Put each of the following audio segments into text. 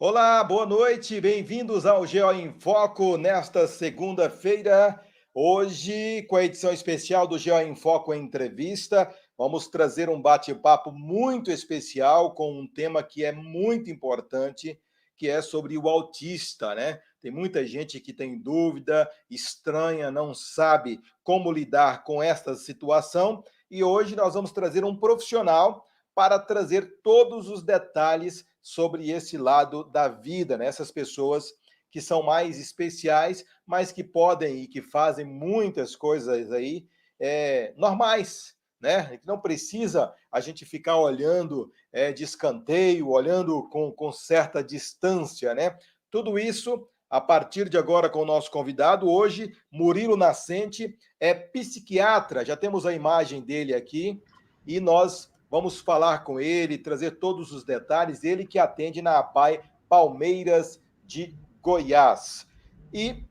Olá, boa noite, bem-vindos ao Geo em Foco nesta segunda-feira. Hoje, com a edição especial do Geo em Foco Entrevista, vamos trazer um bate-papo muito especial com um tema que é muito importante, que é sobre o autista, né? Tem muita gente que tem dúvida, estranha, não sabe como lidar com esta situação, e hoje nós vamos trazer um profissional para trazer todos os detalhes sobre esse lado da vida, né? Essas pessoas que são mais especiais, mas que podem e que fazem muitas coisas aí normais, né? Não precisa a gente ficar olhando de escanteio, olhando com certa distância, né? Tudo isso a partir de agora com o nosso convidado. Hoje, Murilo Nascente é psiquiatra, já temos a imagem dele aqui, e nós vamos falar com ele, trazer todos os detalhes, ele que atende na APAE Palmeiras de Goiás. E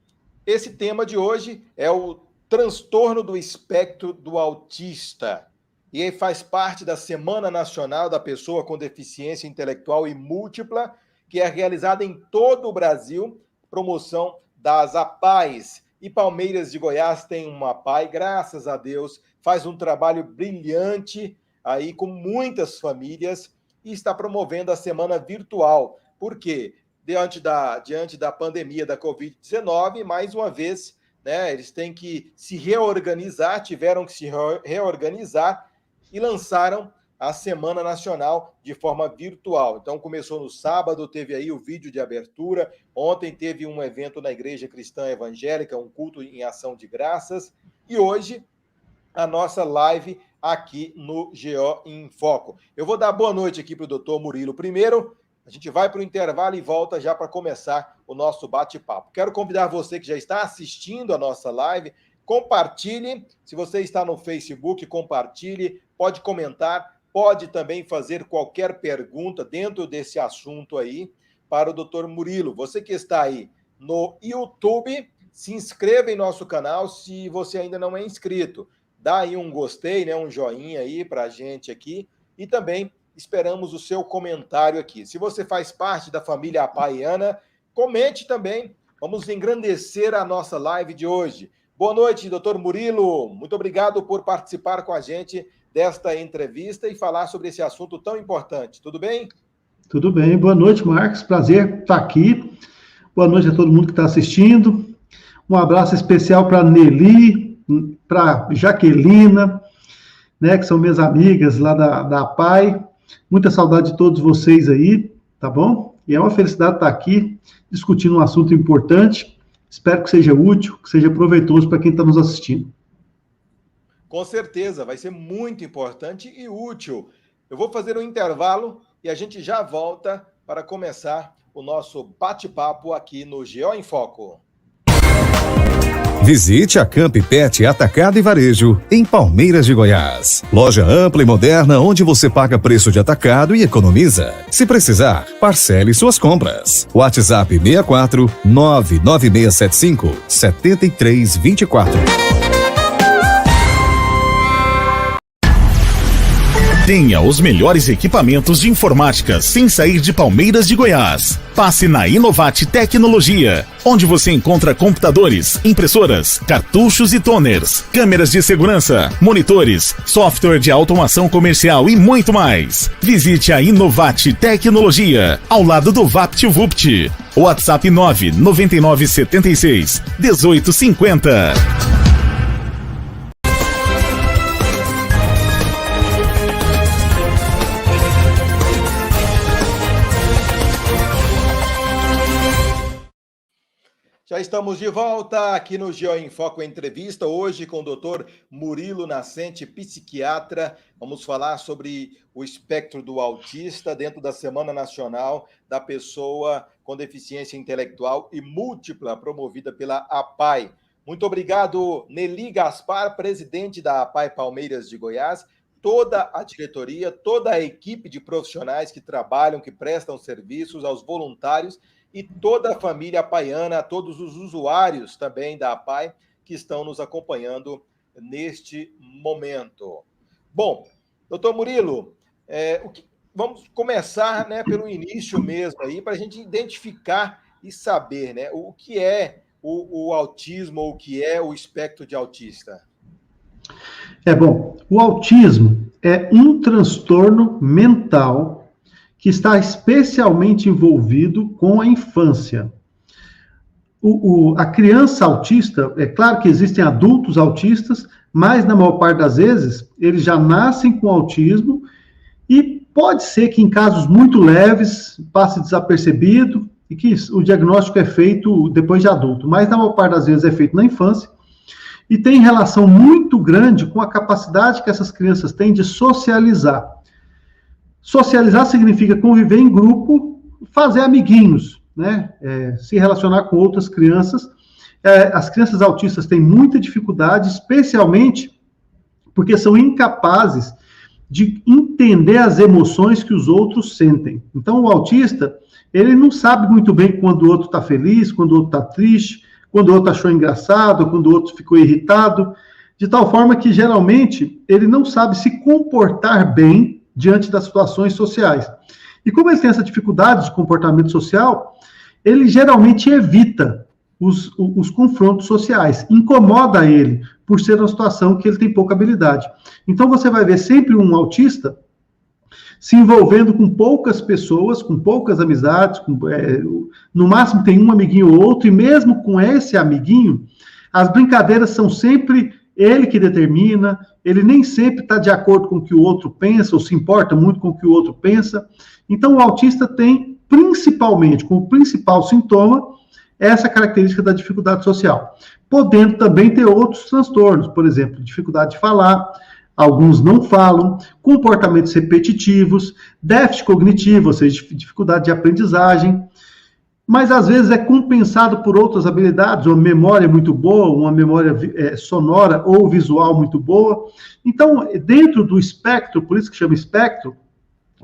esse tema de hoje é o transtorno do espectro do autista. E aí faz parte da Semana Nacional da Pessoa com Deficiência Intelectual e Múltipla, que é realizada em todo o Brasil, promoção das APAES. E Palmeiras de Goiás tem uma APAE, graças a Deus, faz um trabalho brilhante aí com muitas famílias e está promovendo a semana virtual. Por quê? Diante da pandemia da Covid-19, mais uma vez, né, eles têm que se reorganizar, tiveram que se reorganizar e lançaram a Semana Nacional de forma virtual. Então, começou no sábado, teve aí o vídeo de abertura, ontem teve um evento na Igreja Cristã Evangélica, um culto em ação de graças, e hoje a nossa live aqui no GO em Foco. Eu vou dar boa noite aqui para o doutor Murilo primeiro, a gente vai para o intervalo e volta já para começar o nosso bate-papo. Quero convidar você que já está assistindo a nossa live, compartilhe, se você está no Facebook, compartilhe, pode comentar, pode também fazer qualquer pergunta dentro desse assunto aí para o doutor Murilo. Você que está aí no YouTube, se inscreva em nosso canal se você ainda não é inscrito. Dá aí um gostei, né, um joinha aí para a gente aqui e também esperamos o seu comentário aqui. Se você faz parte da família apaiana, comente também. Vamos engrandecer a nossa live de hoje. Boa noite, doutor Murilo. Muito obrigado por participar com a gente desta entrevista e falar sobre esse assunto tão importante. Tudo bem? Tudo bem. Boa noite, Marcos. Prazer estar aqui. Boa noite a todo mundo que está assistindo. Um abraço especial para a Nelly, para Jaquelina, né, que são minhas amigas lá da APAE. Muita saudade de todos vocês aí, tá bom? E é uma felicidade estar aqui discutindo um assunto importante. Espero que seja útil, que seja proveitoso para quem está nos assistindo. Com certeza, vai ser muito importante e útil. Eu vou fazer um intervalo e a gente já volta para começar o nosso bate-papo aqui no GO em Foco. Visite a Camp Pet Atacado e Varejo, em Palmeiras de Goiás. Loja ampla e moderna onde você paga preço de atacado e economiza. Se precisar, parcele suas compras. WhatsApp 64 99675 7324. Tenha os melhores equipamentos de informática sem sair de Palmeiras de Goiás. Passe na Inovate Tecnologia, onde você encontra computadores, impressoras, cartuchos e toners, câmeras de segurança, monitores, software de automação comercial e muito mais. Visite a Inovate Tecnologia, ao lado do VaptVupt. WhatsApp 99976 1850. Já estamos de volta aqui no GO em Foco Entrevista, hoje com o doutor Murilo Nascente, psiquiatra. Vamos falar sobre o espectro do autista dentro da Semana Nacional da Pessoa com Deficiência Intelectual e Múltipla, promovida pela APAE. Muito obrigado, Nelly Gaspar, presidente da APAE Palmeiras de Goiás, toda a diretoria, toda a equipe de profissionais que trabalham, que prestam serviços aos voluntários e toda a família apaiana, todos os usuários também da APAE que estão nos acompanhando neste momento. Bom, doutor Murilo, vamos começar, né, pelo início mesmo aí, para a gente identificar e saber, né, o que é o autismo ou o que é o espectro de autista. Bom, o autismo é um transtorno mental que está especialmente envolvido com a infância. A criança autista, é claro que existem adultos autistas, mas na maior parte das vezes eles já nascem com autismo e pode ser que em casos muito leves passe desapercebido e que o diagnóstico é feito depois de adulto, mas na maior parte das vezes é feito na infância e tem relação muito grande com a capacidade que essas crianças têm de socializar. Socializar significa conviver em grupo, fazer amiguinhos, né? Se relacionar com outras crianças. As crianças autistas têm muita dificuldade, especialmente porque são incapazes de entender as emoções que os outros sentem. Então, o autista, ele não sabe muito bem quando o outro está feliz, quando o outro está triste, quando o outro achou engraçado, quando o outro ficou irritado, de tal forma que, geralmente, ele não sabe se comportar bem diante das situações sociais. E como ele tem essa dificuldade de comportamento social, ele geralmente evita os confrontos sociais, incomoda ele, por ser uma situação que ele tem pouca habilidade. Então, você vai ver sempre um autista se envolvendo com poucas pessoas, com poucas amizades, no máximo tem um amiguinho ou outro, e mesmo com esse amiguinho, as brincadeiras são sempre ele que determina, ele nem sempre está de acordo com o que o outro pensa, ou se importa muito com o que o outro pensa. Então, o autista tem, principalmente, como principal sintoma, essa característica da dificuldade social, podendo também ter outros transtornos, por exemplo, dificuldade de falar, alguns não falam, comportamentos repetitivos, déficit cognitivo, ou seja, dificuldade de aprendizagem, mas às vezes é compensado por outras habilidades, uma memória muito boa, uma memória sonora ou visual muito boa. Então, dentro do espectro, por isso que chama espectro,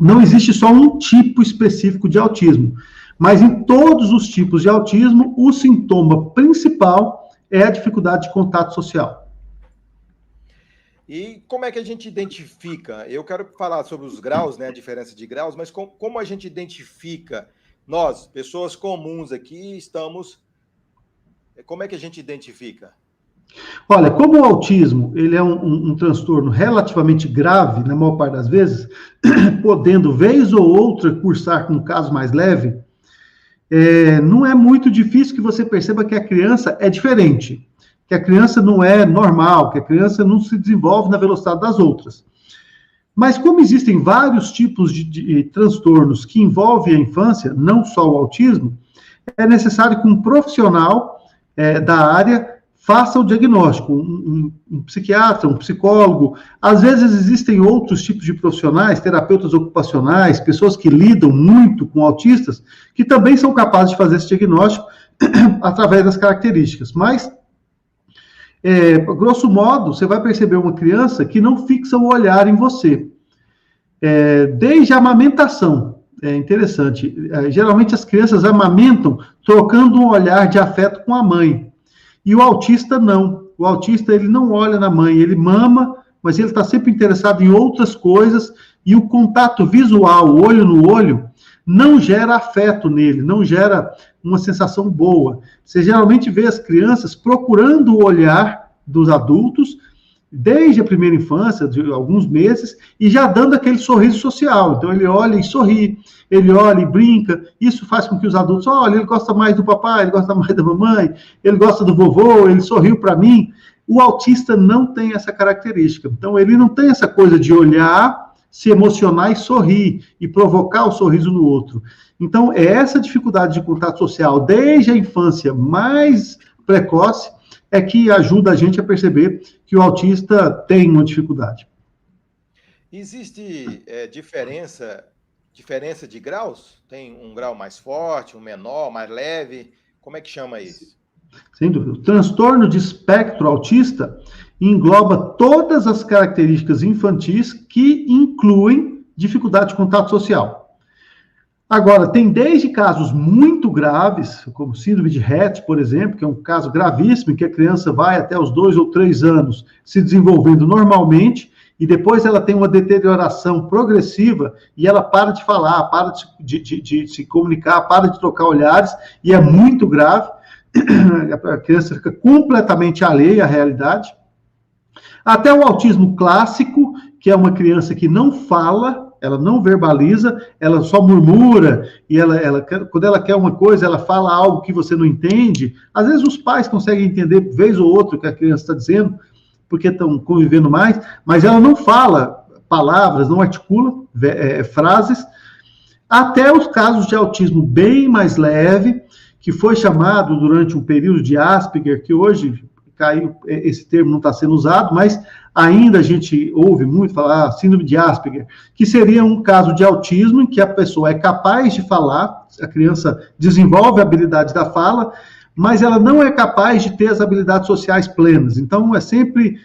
não existe só um tipo específico de autismo, mas em todos os tipos de autismo, o sintoma principal é a dificuldade de contato social. E como é que a gente identifica? Eu quero falar sobre os graus, né, a diferença de graus, mas como a gente identifica? Nós, pessoas comuns aqui, como é que a gente identifica? Olha, como o autismo ele é um transtorno relativamente grave, na maior parte das vezes, podendo, vez ou outra, cursar com um caso mais leve, não é muito difícil que você perceba que a criança é diferente, que a criança não é normal, que a criança não se desenvolve na velocidade das outras. Mas como existem vários tipos de transtornos que envolvem a infância, não só o autismo, é necessário que um profissional da área faça o diagnóstico, um psiquiatra, um psicólogo. Às vezes existem outros tipos de profissionais, terapeutas ocupacionais, pessoas que lidam muito com autistas, que também são capazes de fazer esse diagnóstico através das características. Mas, grosso modo, você vai perceber uma criança que não fixa o olhar em você. Desde a amamentação, é interessante, geralmente as crianças amamentam trocando um olhar de afeto com a mãe. E o autista não. O autista, ele não olha na mãe, ele mama, mas ele está sempre interessado em outras coisas, e o contato visual, olho no olho, não gera afeto nele, não gera uma sensação boa. Você geralmente vê as crianças procurando o olhar dos adultos, desde a primeira infância, de alguns meses, e já dando aquele sorriso social. Então, ele olha e sorri, ele olha e brinca. Isso faz com que os adultos, olha, ele gosta mais do papai, ele gosta mais da mamãe, ele gosta do vovô, ele sorriu para mim. O autista não tem essa característica. Então, ele não tem essa coisa de olhar, se emocionar e sorrir, e provocar o sorriso no outro. Então, é essa dificuldade de contato social, desde a infância mais precoce, é que ajuda a gente a perceber que o autista tem uma dificuldade. Existe diferença de graus? Tem um grau mais forte, um menor, mais leve? Como é que chama isso? Sem dúvida. O transtorno de espectro autista engloba todas as características infantis que incluem dificuldade de contato social. Agora, tem desde casos muito graves, como síndrome de Rett, por exemplo, que é um caso gravíssimo, em que a criança vai até os 2 ou 3 anos se desenvolvendo normalmente, e depois ela tem uma deterioração progressiva e ela para de falar, para de se comunicar, para de trocar olhares, e é muito grave. A criança fica completamente alheia à realidade. Até o autismo clássico, que é uma criança que não fala, ela não verbaliza, ela só murmura, e quando ela quer uma coisa, ela fala algo que você não entende. Às vezes os pais conseguem entender, vez ou outra, o que a criança está dizendo, porque estão convivendo mais, mas ela não fala palavras, não articula frases, até os casos de autismo bem mais leve, que foi chamado durante um período de Asperger, que hoje caiu, esse termo não está sendo usado, mas ainda a gente ouve muito falar síndrome de Asperger, que seria um caso de autismo em que a pessoa é capaz de falar, a criança desenvolve a habilidade da fala, mas ela não é capaz de ter as habilidades sociais plenas. Então, é sempre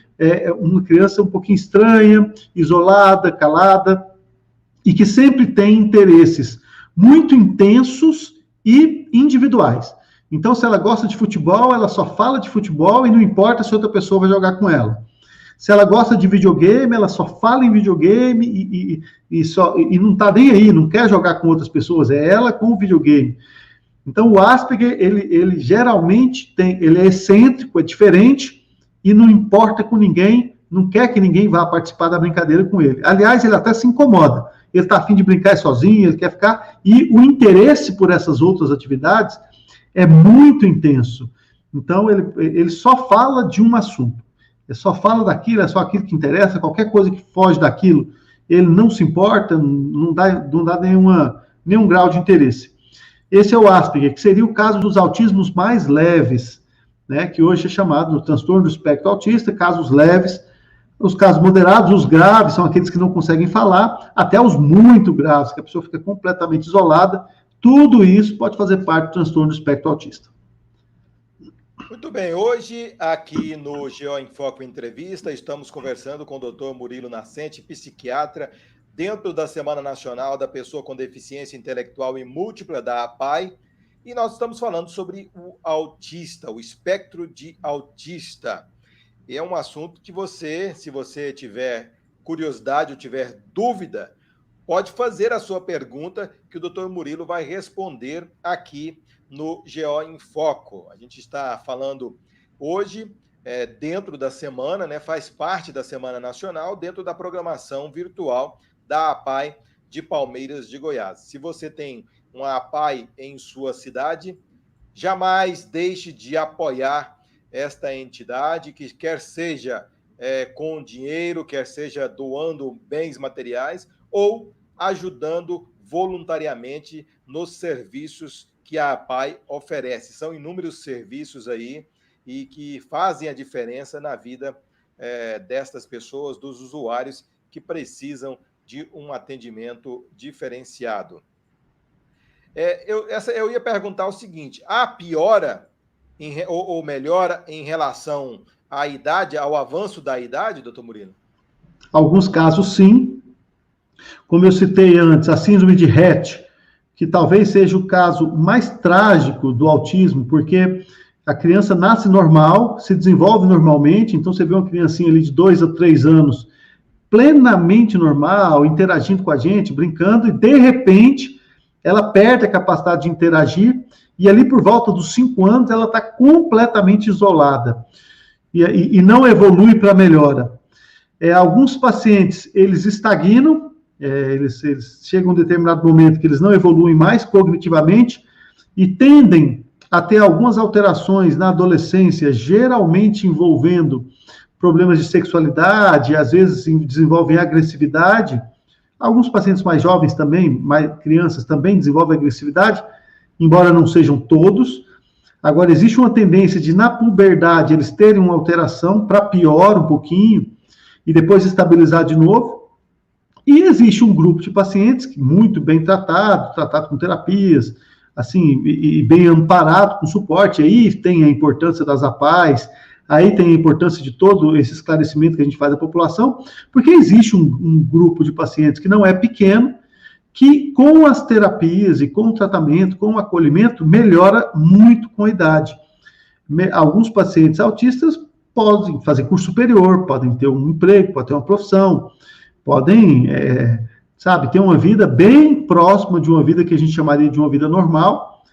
uma criança um pouquinho estranha, isolada, calada, e que sempre tem interesses muito intensos e individuais. Então, se ela gosta de futebol, ela só fala de futebol e não importa se outra pessoa vai jogar com ela. Se ela gosta de videogame, ela só fala em videogame e não está nem aí, não quer jogar com outras pessoas, é ela com o videogame. Então, o Asperger, ele geralmente ele é excêntrico, é diferente, e não importa com ninguém, não quer que ninguém vá participar da brincadeira com ele. Aliás, ele até se incomoda. Ele está a fim de brincar sozinho, ele quer ficar, e o interesse por essas outras atividades é muito intenso. Então, ele só fala de um assunto. Ele só fala daquilo, é só aquilo que interessa, qualquer coisa que foge daquilo, ele não se importa, não dá nenhum grau de interesse. Esse é o Asperger, que seria o caso dos autismos mais leves, né, que hoje é chamado de transtorno do espectro autista, casos leves. Os casos moderados, os graves, são aqueles que não conseguem falar, até os muito graves, que a pessoa fica completamente isolada. Tudo isso pode fazer parte do transtorno do espectro autista. Muito bem, hoje aqui no GO em Foco Entrevista, estamos conversando com o Dr. Murilo Nascente, psiquiatra, dentro da Semana Nacional da Pessoa com Deficiência Intelectual e Múltipla, da APAI, e nós estamos falando sobre o autista, o espectro de autista. É um assunto que você, se você tiver curiosidade ou tiver dúvida, pode fazer a sua pergunta, que o Dr. Murilo vai responder aqui no GO em Foco. A gente está falando hoje, dentro da semana, né, faz parte da Semana Nacional, dentro da programação virtual da APAI de Palmeiras de Goiás. Se você tem uma APAI em sua cidade, jamais deixe de apoiar esta entidade, que quer seja com dinheiro, quer seja doando bens materiais ou ajudando voluntariamente nos serviços que a APAI oferece. São inúmeros serviços aí e que fazem a diferença na vida destas pessoas, dos usuários que precisam de um atendimento diferenciado. Eu ia perguntar o seguinte: há piora ou melhora em relação à idade, ao avanço da idade, doutor Murilo? Alguns casos, sim. Como eu citei antes, a síndrome de Rett, que talvez seja o caso mais trágico do autismo, porque a criança nasce normal, se desenvolve normalmente, então você vê uma criancinha ali de 2 a 3 anos, plenamente normal, interagindo com a gente, brincando, e de repente ela perde a capacidade de interagir, e ali por volta dos 5 anos ela está completamente isolada, e não evolui para melhora. Alguns pacientes, eles estagnam, eles chegam a um determinado momento que eles não evoluem mais cognitivamente, e tendem a ter algumas alterações na adolescência, geralmente envolvendo problemas de sexualidade, às vezes desenvolvem agressividade. Alguns pacientes mais jovens também, crianças também desenvolvem agressividade, embora não sejam todos. Agora, existe uma tendência de, na puberdade, eles terem uma alteração para pior um pouquinho, e depois estabilizar de novo. E existe um grupo de pacientes muito bem tratado com terapias, assim, e bem amparado com suporte. Aí tem a importância das APAIs, aí tem a importância de todo esse esclarecimento que a gente faz da população, porque existe um grupo de pacientes que não é pequeno, que com as terapias e com o tratamento, com o acolhimento, melhora muito com a idade. Alguns pacientes autistas podem fazer curso superior, podem ter um emprego, podem ter uma profissão, podem, ter uma vida bem próxima de uma vida que a gente chamaria de uma vida normal,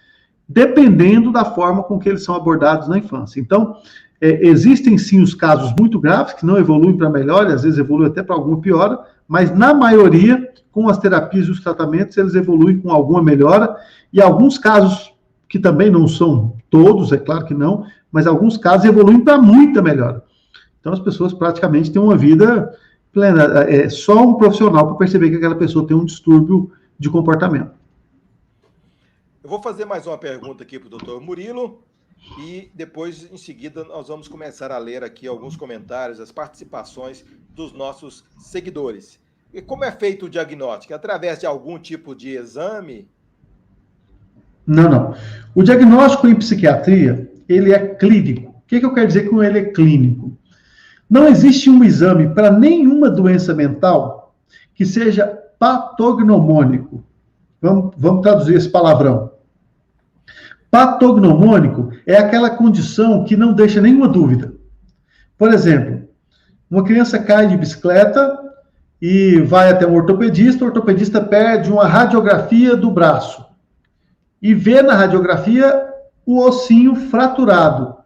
dependendo da forma com que eles são abordados na infância. Então, existem sim os casos muito graves, que não evoluem para melhor, e às vezes evoluem até para alguma piora, mas na maioria, com as terapias e os tratamentos, eles evoluem com alguma melhora, e alguns casos, que também não são todos, é claro que não, mas alguns casos evoluem para muita melhora. Então, as pessoas praticamente têm uma vida plena. É só um profissional para perceber que aquela pessoa tem um distúrbio de comportamento. Eu vou fazer mais uma pergunta aqui para o doutor Murilo e depois, em seguida, nós vamos começar a ler aqui alguns comentários, as participações dos nossos seguidores. E como é feito o diagnóstico? Através de algum tipo de exame? Não. O diagnóstico em psiquiatria, ele é clínico. O que eu quero dizer com ele é clínico? Não existe um exame para nenhuma doença mental que seja patognomônico. Vamos traduzir esse palavrão. Patognomônico é aquela condição que não deixa nenhuma dúvida. Por exemplo, uma criança cai de bicicleta e vai até um ortopedista, o ortopedista pede uma radiografia do braço e vê na radiografia o ossinho fraturado.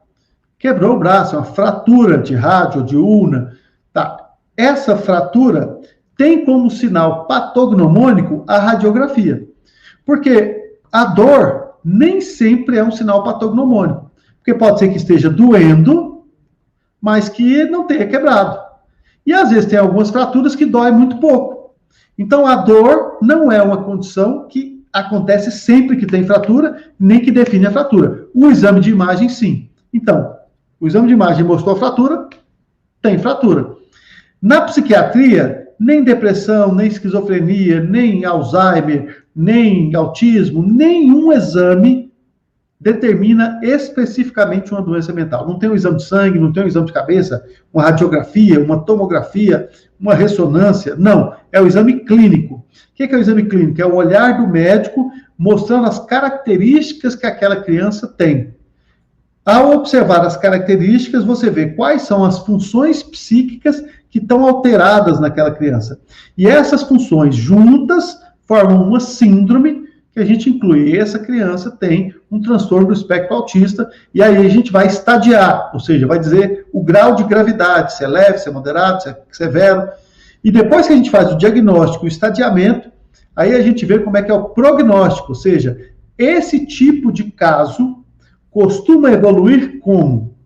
Quebrou o braço, é uma fratura de rádio, de ulna. Tá. Essa fratura tem como sinal patognomônico a radiografia. Porque a dor nem sempre é um sinal patognomônico. Porque pode ser que esteja doendo, mas que não tenha quebrado. E às vezes tem algumas fraturas que dói muito pouco. Então a dor não é uma condição que acontece sempre que tem fratura, nem que define a fratura. O exame de imagem, sim. Então, o exame de imagem mostrou a fratura, tem fratura. Na psiquiatria, nem depressão, nem esquizofrenia, nem Alzheimer, nem autismo, nenhum exame determina especificamente uma doença mental. Não tem um exame de sangue, não tem um exame de cabeça, uma radiografia, uma tomografia, uma ressonância. Não, é o exame clínico. O que é o exame clínico? É o olhar do médico mostrando as características que aquela criança tem. Ao observar as características, você vê quais são as funções psíquicas que estão alteradas naquela criança. E essas funções juntas formam uma síndrome que a gente inclui. Essa criança tem um transtorno do espectro autista, e aí a gente vai estadiar, ou seja, vai dizer o grau de gravidade, se é leve, se é moderado, se é severo. E depois que a gente faz o diagnóstico, o estadiamento, aí a gente vê como é que é o prognóstico, ou seja, esse tipo de caso costuma evoluir como?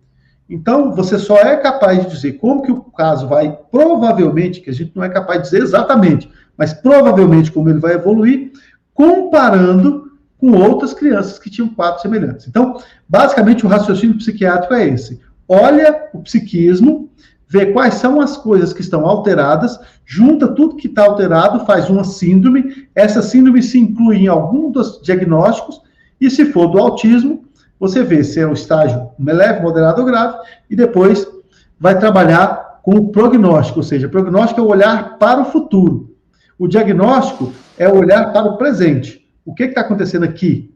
Então, você só é capaz de dizer como que o caso vai, provavelmente, que a gente não é capaz de dizer exatamente, mas provavelmente como ele vai evoluir, comparando com outras crianças que tinham quadros semelhantes. Então, basicamente, o raciocínio psiquiátrico é esse. Olha o psiquismo, vê quais são as coisas que estão alteradas, junta tudo que está alterado, faz uma síndrome, essa síndrome se inclui em algum dos diagnósticos, e se for do autismo, você vê se é um estágio leve, moderado ou grave, e depois vai trabalhar com o prognóstico, ou seja, o prognóstico é o olhar para o futuro. O diagnóstico é o olhar para o presente. O que está acontecendo aqui?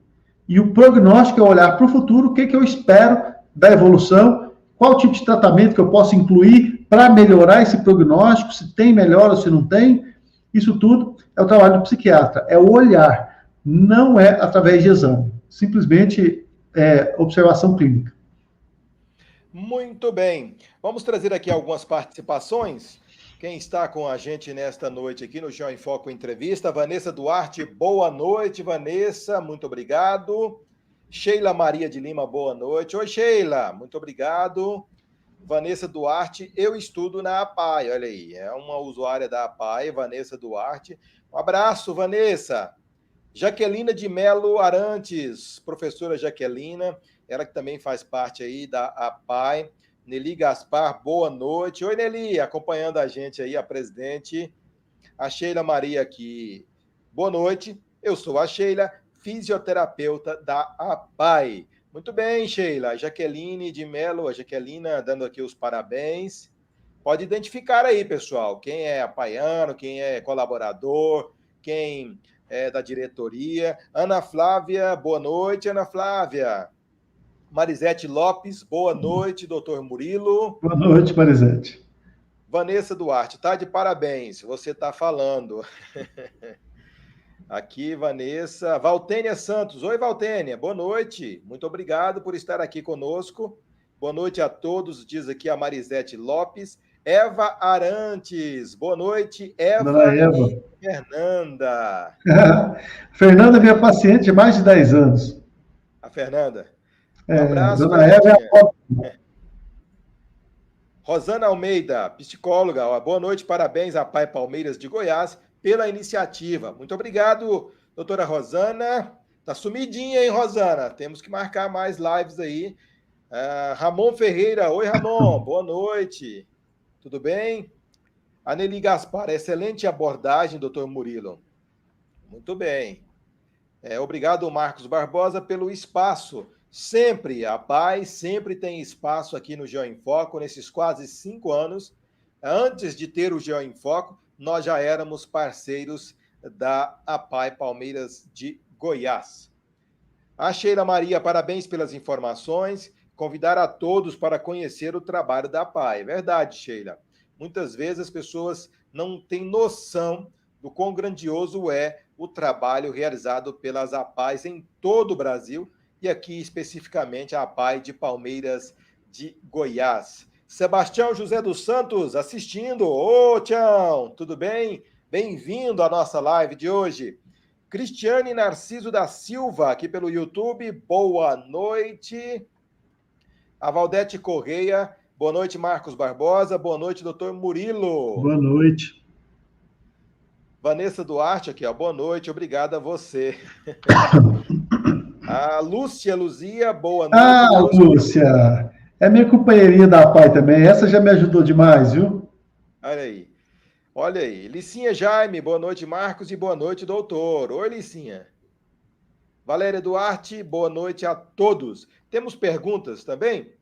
E o prognóstico é o olhar para o futuro, o que eu espero da evolução, qual tipo de tratamento que eu posso incluir para melhorar esse prognóstico, se tem melhora ou se não tem. Isso tudo é o trabalho do psiquiatra, é o olhar, não é através de exame. Simplesmente observação clínica. Muito bem. Vamos trazer aqui algumas participações. Quem está com a gente nesta noite aqui no Geo em Foco Entrevista, Vanessa Duarte, boa noite, Vanessa, muito obrigado. Sheila Maria de Lima, boa noite. Oi, Sheila, muito obrigado. Vanessa Duarte, eu estudo na APAE, olha aí, é uma usuária da APAE, Vanessa Duarte. Um abraço, Vanessa. Jaquelina de Melo Arantes, professora Jaquelina, ela que também faz parte aí da APAE. Nelly Gaspar, boa noite. Oi, Nelly, acompanhando a gente aí, a presidente. A Sheila Maria aqui, boa noite. Eu sou a Sheila, fisioterapeuta da APAE. Muito bem, Sheila. Jaqueline de Melo, a Jaquelina dando aqui os parabéns. Pode identificar aí, pessoal, quem é apaiano, quem é colaborador, quem da diretoria. Ana Flávia, boa noite, Ana Flávia. Marisete Lopes, boa noite, doutor Murilo. Boa noite, Marisete. Vanessa Duarte, tá de parabéns, você tá falando. Aqui, Vanessa. Valtênia Santos, oi, Valtênia, boa noite. Muito obrigado por estar aqui conosco. Boa noite a todos, diz aqui a Marisete Lopes. Eva Arantes, boa noite, Eva e Fernanda. Fernanda é minha paciente há mais de 10 anos. A Fernanda. Um abraço. Dona Eva é a... Rosana Almeida, psicóloga, boa noite, parabéns a Pai Palmeiras de Goiás pela iniciativa. Muito obrigado, doutora Rosana. Tá sumidinha, hein, Rosana? Temos que marcar mais lives aí. Ramon Ferreira, oi, Ramon, boa noite. Tudo bem? Aneli Gaspar, excelente abordagem, doutor Murilo. Muito bem. Obrigado, Marcos Barbosa, pelo espaço. Sempre, a PAI sempre tem espaço aqui no Geo em Foco, nesses quase 5 anos. Antes de ter o Geo em Foco, nós já éramos parceiros da APAI Palmeiras de Goiás. A Sheila Maria, parabéns pelas informações. Convidar a todos para conhecer o trabalho da APAI. É verdade, Sheila. Muitas vezes as pessoas não têm noção do quão grandioso é o trabalho realizado pelas APAIs em todo o Brasil, e aqui especificamente a APAI de Palmeiras de Goiás. Sebastião José dos Santos assistindo. Ô, Tião, tudo bem? Bem-vindo à nossa live de hoje. Cristiane Narciso da Silva, aqui pelo YouTube, boa noite. A Valdete Correia, boa noite, Marcos Barbosa, boa noite, doutor Murilo. Boa noite. Vanessa Duarte aqui, ó, boa noite, obrigado a você. A Lúcia Luzia, boa noite. Lúcia, é minha companheirinha da PAI também, essa já me ajudou demais, viu? Olha aí. Licinha Jaime, boa noite, Marcos, e boa noite, doutor. Oi, Licinha. Valéria Duarte, boa noite a todos. Temos perguntas também?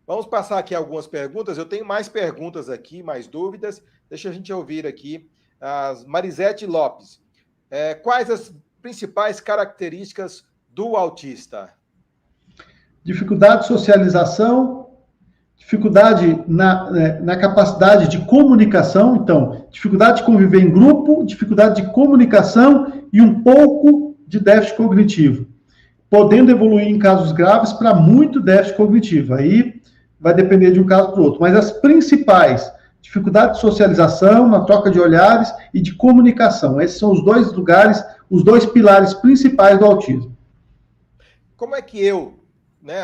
Vamos passar aqui algumas perguntas. Eu tenho mais perguntas aqui, mais dúvidas. Deixa a gente ouvir aqui a Marisete Lopes. Quais as principais características do autista? Dificuldade de socialização, dificuldade na capacidade de comunicação, então, dificuldade de conviver em grupo, dificuldade de comunicação e um pouco de déficit cognitivo, podendo evoluir em casos graves para muito déficit cognitivo. Aí vai depender de um caso para o outro. Mas as principais, dificuldade de socialização, na troca de olhares e de comunicação. Esses são os dois lugares, os dois pilares principais do autismo. Como é que eu,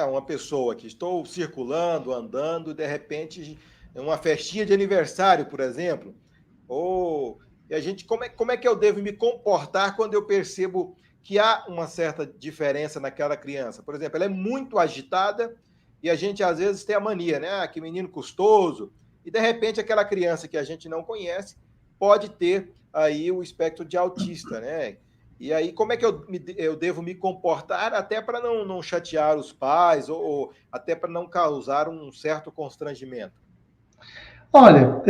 uma pessoa que estou circulando, andando, de repente, uma festinha de aniversário, por exemplo, e a gente, como é que eu devo me comportar quando eu percebo que há uma certa diferença naquela criança? Por exemplo, ela é muito agitada e a gente, às vezes, tem a mania, que menino custoso, e, de repente, aquela criança que a gente não conhece pode ter aí o espectro de autista, né? E aí, como é que eu devo me comportar até para não chatear os pais ou até para não causar um certo constrangimento? Olha,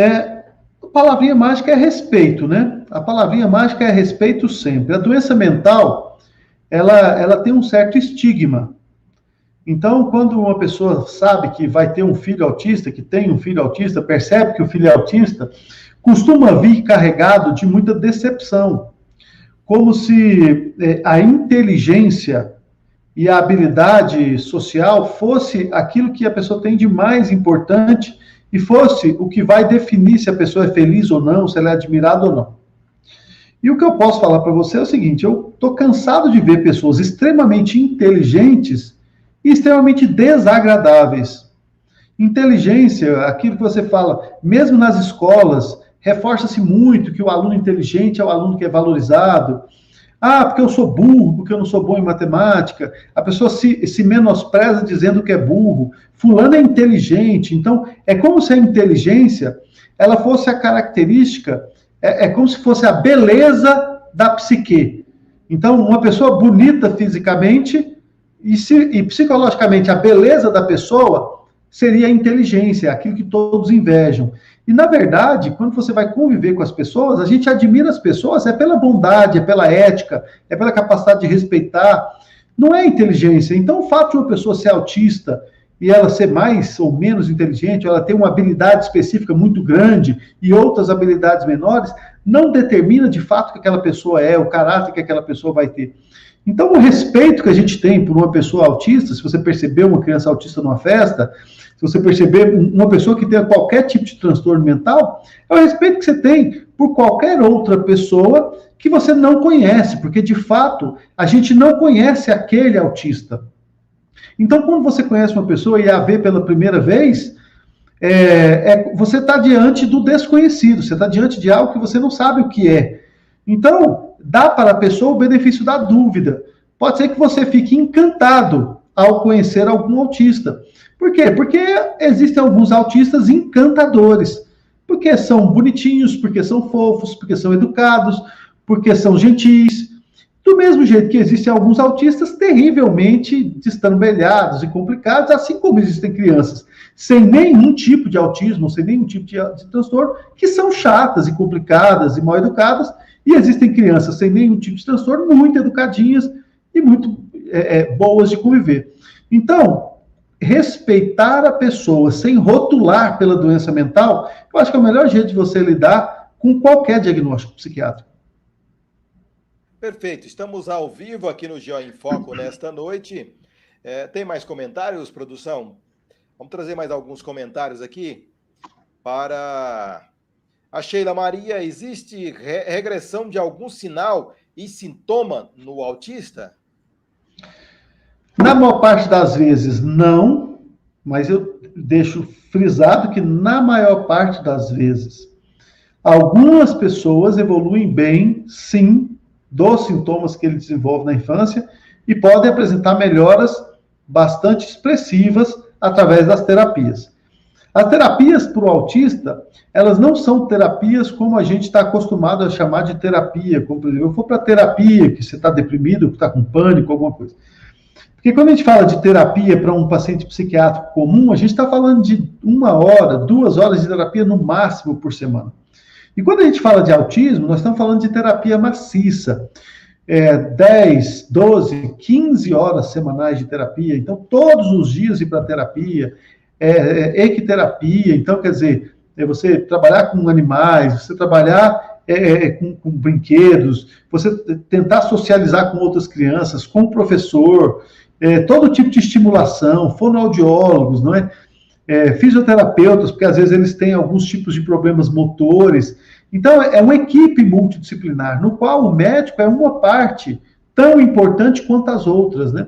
a palavrinha mágica é respeito, né? A palavrinha mágica é respeito sempre. A doença mental, ela tem um certo estigma. Então, quando uma pessoa sabe que vai ter um filho autista, que tem um filho autista, percebe que o filho é autista, costuma vir carregado de muita decepção. Como se a inteligência e a habilidade social fosse aquilo que a pessoa tem de mais importante e fosse o que vai definir se a pessoa é feliz ou não, se ela é admirada ou não. E o que eu posso falar para você é o seguinte, eu estou cansado de ver pessoas extremamente inteligentes e extremamente desagradáveis. Inteligência, aquilo que você fala, mesmo nas escolas, reforça-se muito que o aluno inteligente é o aluno que é valorizado. Porque eu sou burro, porque eu não sou bom em matemática. A pessoa se menospreza dizendo que é burro. Fulano é inteligente. Então, é como se a inteligência ela fosse a característica, como se fosse a beleza da psique. Então, uma pessoa bonita fisicamente e psicologicamente a beleza da pessoa seria a inteligência, aquilo que todos invejam. E, na verdade, quando você vai conviver com as pessoas, a gente admira as pessoas pela bondade, pela ética, pela capacidade de respeitar. não é inteligência. Então, o fato de uma pessoa ser autista e ela ser mais ou menos inteligente, ela ter uma habilidade específica muito grande e outras habilidades menores, não determina de fato que aquela pessoa é, o caráter que aquela pessoa vai ter. Então, o respeito que a gente tem por uma pessoa autista, se você perceber uma criança autista numa festa, se você perceber uma pessoa que tenha qualquer tipo de transtorno mental, é o respeito que você tem por qualquer outra pessoa que você não conhece, porque, de fato, a gente não conhece aquele autista. Então, quando você conhece uma pessoa e a vê pela primeira vez, você está diante do desconhecido, você está diante de algo que você não sabe o que é. Então, dá para a pessoa o benefício da dúvida. Pode ser que você fique encantado ao conhecer algum autista. Por quê? Porque existem alguns autistas encantadores. Porque são bonitinhos, porque são fofos, porque são educados, porque são gentis. Do mesmo jeito que existem alguns autistas terrivelmente destrambelhados e complicados, assim como existem crianças sem nenhum tipo de autismo, sem nenhum tipo de transtorno, que são chatas e complicadas e mal educadas, e existem crianças sem nenhum tipo de transtorno, muito educadinhas e muito boas de conviver. Então, respeitar a pessoa sem rotular pela doença mental, eu acho que é o melhor jeito de você lidar com qualquer diagnóstico psiquiátrico. Perfeito, estamos ao vivo aqui no GO em Foco nesta noite. Tem mais comentários, produção? Vamos trazer mais alguns comentários aqui para a Sheila Maria. Existe regressão de algum sinal e sintoma no autista? Na maior parte das vezes, não, mas eu deixo frisado que na maior parte das vezes, algumas pessoas evoluem bem, sim, dos sintomas que ele desenvolve na infância e podem apresentar melhoras bastante expressivas através das terapias. As terapias para o autista, elas não são terapias como a gente está acostumado a chamar de terapia, como, por exemplo, eu for para terapia, que você está deprimido, que está com pânico, alguma coisa. Porque quando a gente fala de terapia para um paciente psiquiátrico comum, a gente está falando de 1 hora, 2 horas de terapia no máximo por semana. E quando a gente fala de autismo, nós estamos falando de terapia maciça. 10, 12, 15 horas semanais de terapia. Então, todos os dias ir para terapia, equiterapia. Então, quer dizer, você trabalhar com animais, você trabalhar com brinquedos, você tentar socializar com outras crianças, com o professor, todo tipo de estimulação, fonoaudiólogos, não é? Fisioterapeutas, porque às vezes eles têm alguns tipos de problemas motores. Então, é uma equipe multidisciplinar, no qual o médico é uma parte tão importante quanto as outras, né?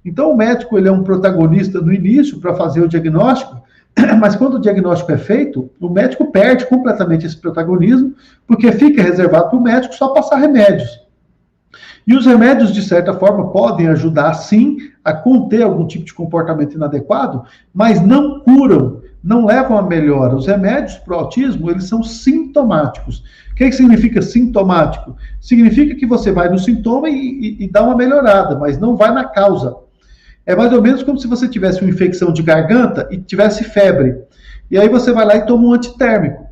Então, o médico ele é um protagonista no início para fazer o diagnóstico, mas quando o diagnóstico é feito, o médico perde completamente esse protagonismo, porque fica reservado para o médico só passar remédios. E os remédios, de certa forma, podem ajudar, sim, a conter algum tipo de comportamento inadequado, mas não curam, não levam a melhora. Os remédios para o autismo, eles são sintomáticos. O que significa sintomático? Significa que você vai no sintoma e dá uma melhorada, mas não vai na causa. É mais ou menos como se você tivesse uma infecção de garganta e tivesse febre. E aí você vai lá e toma um antitérmico.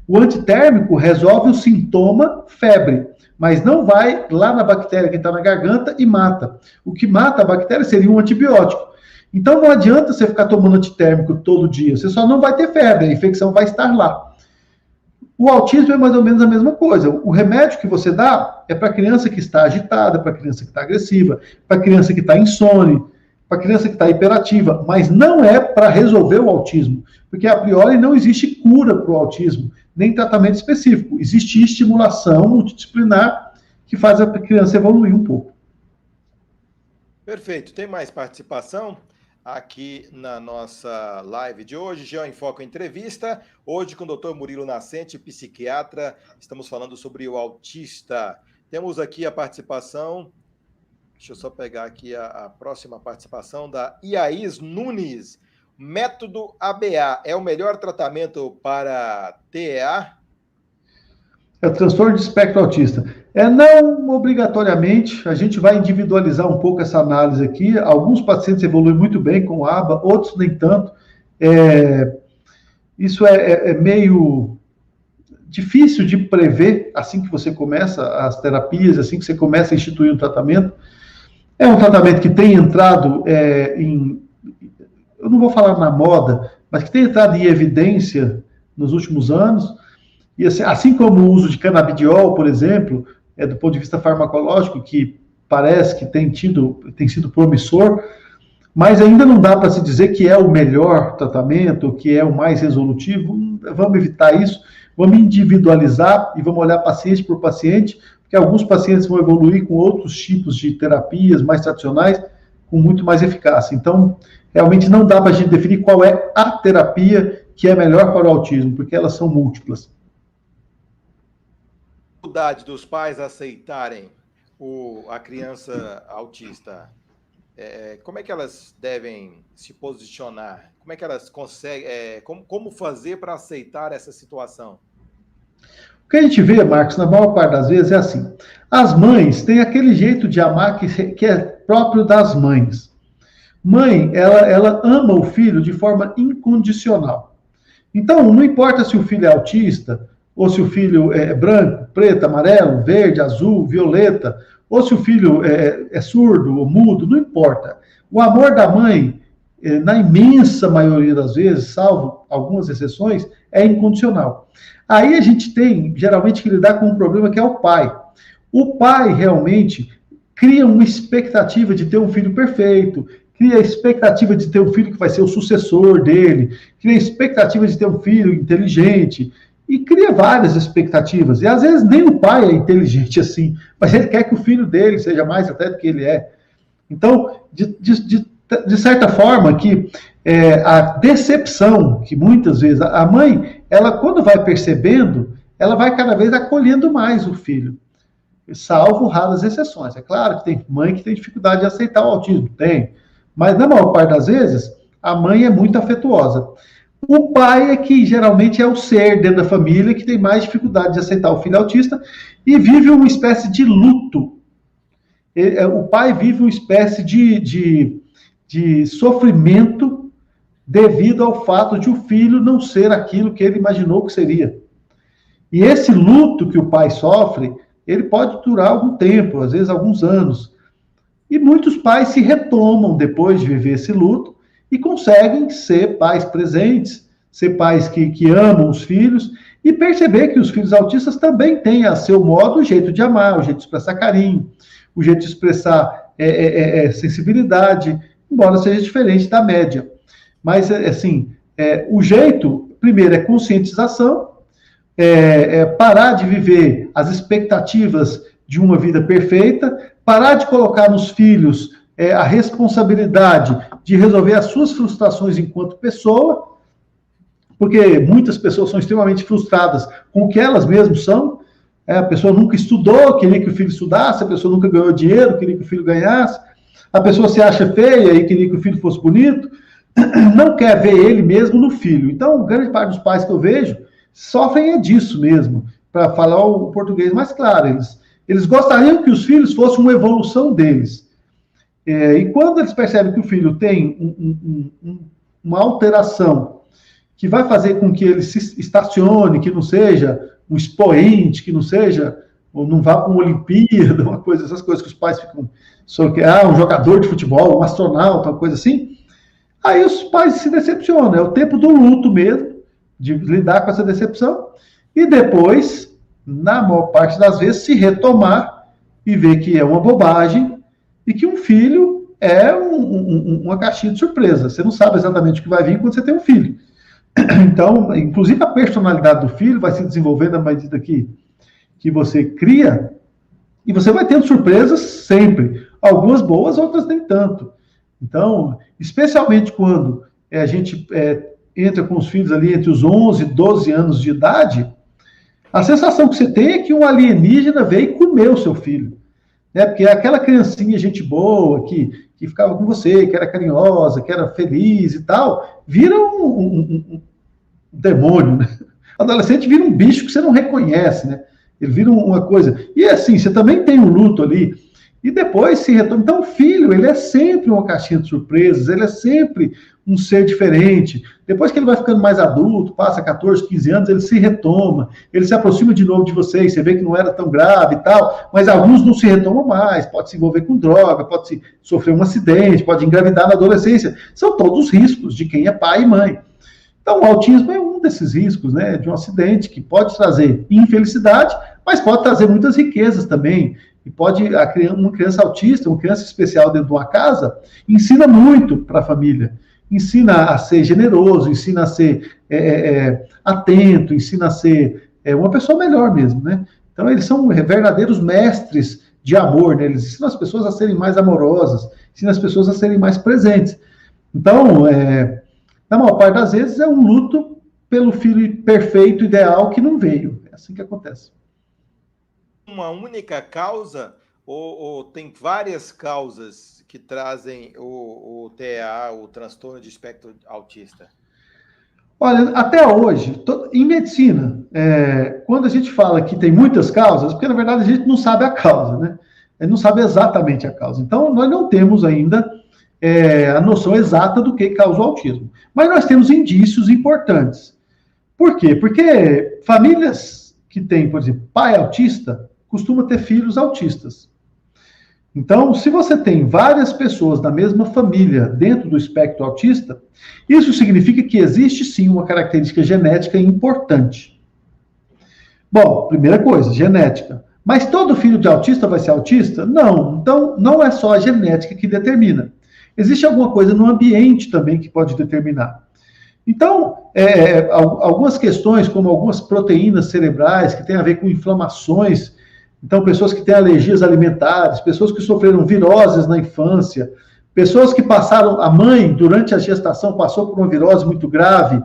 O antitérmico resolve o sintoma febre, mas não vai lá na bactéria que está na garganta e mata. O que mata a bactéria seria um antibiótico. Então não adianta você ficar tomando antitérmico todo dia, você só não vai ter febre, a infecção vai estar lá. O autismo é mais ou menos a mesma coisa. O remédio que você dá é para a criança que está agitada, para a criança que está agressiva, para a criança que está insone, para a criança que está hiperativa, mas não é para resolver o autismo, porque a priori não existe cura para o autismo, nem tratamento específico. Existe estimulação multidisciplinar que faz a criança evoluir um pouco. Perfeito. Tem mais participação aqui na nossa live de hoje, GO em Foco Entrevista. Hoje com o Dr. Murilo Nascente, psiquiatra, estamos falando sobre o autista. Temos aqui a participação, deixa eu só pegar aqui a próxima participação da Iaís Nunes. Método ABA é o melhor tratamento para TEA? É o transtorno de espectro autista. Não obrigatoriamente, a gente vai individualizar um pouco essa análise aqui. Alguns pacientes evoluem muito bem com ABA, outros nem tanto. Isso é meio difícil de prever assim que você começa as terapias, assim que você começa a instituir um tratamento. É um tratamento que tem entrado eu não vou falar na moda, mas que tem entrado em evidência nos últimos anos, e assim como o uso de canabidiol, por exemplo, do ponto de vista farmacológico, que parece que tem sido promissor, mas ainda não dá para se dizer que é o melhor tratamento, que é o mais resolutivo. Vamos evitar isso, vamos individualizar e vamos olhar paciente por paciente, porque alguns pacientes vão evoluir com outros tipos de terapias mais tradicionais, com muito mais eficácia. Então, realmente não dá para a gente definir qual é a terapia que é melhor para o autismo, porque elas são múltiplas. A dificuldade dos pais aceitarem a criança autista, como é que elas devem se posicionar? Como é que elas conseguem, como fazer para aceitar essa situação? O que a gente vê, Marcos, na maior parte das vezes é assim, as mães têm aquele jeito de amar que é próprio das mães. Mãe, ela ama o filho de forma incondicional. Então, não importa se o filho é autista, ou se o filho é branco, preto, amarelo, verde, azul, violeta, ou se o filho é surdo ou mudo, não importa. O amor da mãe, na imensa maioria das vezes, salvo algumas exceções, é incondicional. Aí a gente tem, geralmente, que lidar com um problema que é o pai. O pai, realmente, cria uma expectativa de ter um filho perfeito, cria a expectativa de ter um filho que vai ser o sucessor dele, cria a expectativa de ter um filho inteligente, e cria várias expectativas. E às vezes nem o pai é inteligente assim, mas ele quer que o filho dele seja mais até do que ele é. Então, de certa forma, que a decepção, que muitas vezes a mãe, ela quando vai percebendo, ela vai cada vez acolhendo mais o filho, salvo raras exceções. É claro que tem mãe que tem dificuldade de aceitar o autismo, tem, mas na maior parte das vezes, a mãe é muito afetuosa. O pai é que geralmente é o ser dentro da família que tem mais dificuldade de aceitar o filho autista e vive uma espécie de luto. O pai vive uma espécie de sofrimento devido ao fato de o filho não ser aquilo que ele imaginou que seria. E esse luto que o pai sofre, ele pode durar algum tempo, às vezes alguns anos. E muitos pais se retomam depois de viver esse luto e conseguem ser pais presentes, ser pais que amam os filhos e perceber que os filhos autistas também têm a seu modo o jeito de amar, o jeito de expressar carinho, o jeito de expressar sensibilidade, embora seja diferente da média. Mas, assim, o jeito, primeiro, é conscientização, parar de viver as expectativas de uma vida perfeita, parar de colocar nos filhos a responsabilidade de resolver as suas frustrações enquanto pessoa, porque muitas pessoas são extremamente frustradas com o que elas mesmas são. A pessoa nunca estudou, queria que o filho estudasse, a pessoa nunca ganhou dinheiro, queria que o filho ganhasse, a pessoa se acha feia e queria que o filho fosse bonito, não quer ver ele mesmo no filho. Então, grande parte dos pais que eu vejo sofrem disso mesmo, para falar o português mais claro. Eles gostariam que os filhos fossem uma evolução deles. E quando eles percebem que o filho tem uma alteração que vai fazer com que ele se estacione, que não seja um expoente, que não seja, ou não vá para uma Olimpíada, uma coisa, essas coisas que os pais ficam, um jogador de futebol, um astronauta, uma coisa assim, aí os pais se decepcionam. É o tempo do luto mesmo, de lidar com essa decepção, e depois, na maior parte das vezes, se retomar e ver que é uma bobagem, e que um filho é uma caixinha de surpresa. Você não sabe exatamente o que vai vir quando você tem um filho. Então, inclusive a personalidade do filho vai se desenvolvendo à medida que você cria, e você vai tendo surpresas sempre. Algumas boas, outras nem tanto. Então, especialmente quando a gente entra com os filhos ali entre os 11 e 12 anos de idade, a sensação que você tem é que um alienígena veio e comeu o seu filho. Porque aquela criancinha, gente boa, que ficava com você, que era carinhosa, que era feliz e tal, vira um demônio, né? O adolescente vira um bicho que você não reconhece, né? Ele vira uma coisa. E assim, você também tem um luto ali. e depois se retoma. Então, o filho, ele é sempre uma caixinha de surpresas, ele é sempre um ser diferente. Depois que ele vai ficando mais adulto, passa 14, 15 anos, ele se retoma, ele se aproxima de novo de vocês, você vê que não era tão grave e tal, mas alguns não se retomam mais, pode se envolver com droga, pode sofrer um acidente, pode engravidar na adolescência. São todos riscos de quem é pai e mãe. Então, o autismo é um desses riscos, né, de um acidente que pode trazer infelicidade, mas pode trazer muitas riquezas também. E uma criança autista, uma criança especial dentro de uma casa, ensina muito para a família. Ensina a ser generoso, ensina a ser atento, ensina a ser uma pessoa melhor mesmo, né? Então, eles são verdadeiros mestres de amor, né? Eles ensinam as pessoas a serem mais amorosas, ensinam as pessoas a serem mais presentes. Então, na maior parte das vezes, é um luto pelo filho perfeito, ideal, que não veio. É assim que acontece. Uma única causa ou tem várias causas que trazem o TEA, o transtorno de espectro autista? Olha, até hoje, em medicina, quando a gente fala que tem muitas causas, porque na verdade a gente não sabe a causa, né? A gente não sabe exatamente a causa. Então, nós não temos ainda a noção exata do que causa o autismo. Mas nós temos indícios importantes. Por quê? Porque famílias que têm, por exemplo, pai autista, costumam ter filhos autistas. Então, se você tem várias pessoas da mesma família dentro do espectro autista, isso significa que existe sim uma característica genética importante. Bom, primeira coisa, genética. Mas todo filho de autista vai ser autista? Não. Então, não é só a genética que determina. Existe alguma coisa no ambiente também que pode determinar. Então, algumas questões, como algumas proteínas cerebrais, que têm a ver com inflamações. Então, pessoas que têm alergias alimentares, pessoas que sofreram viroses na infância, pessoas que a mãe, durante a gestação, passou por uma virose muito grave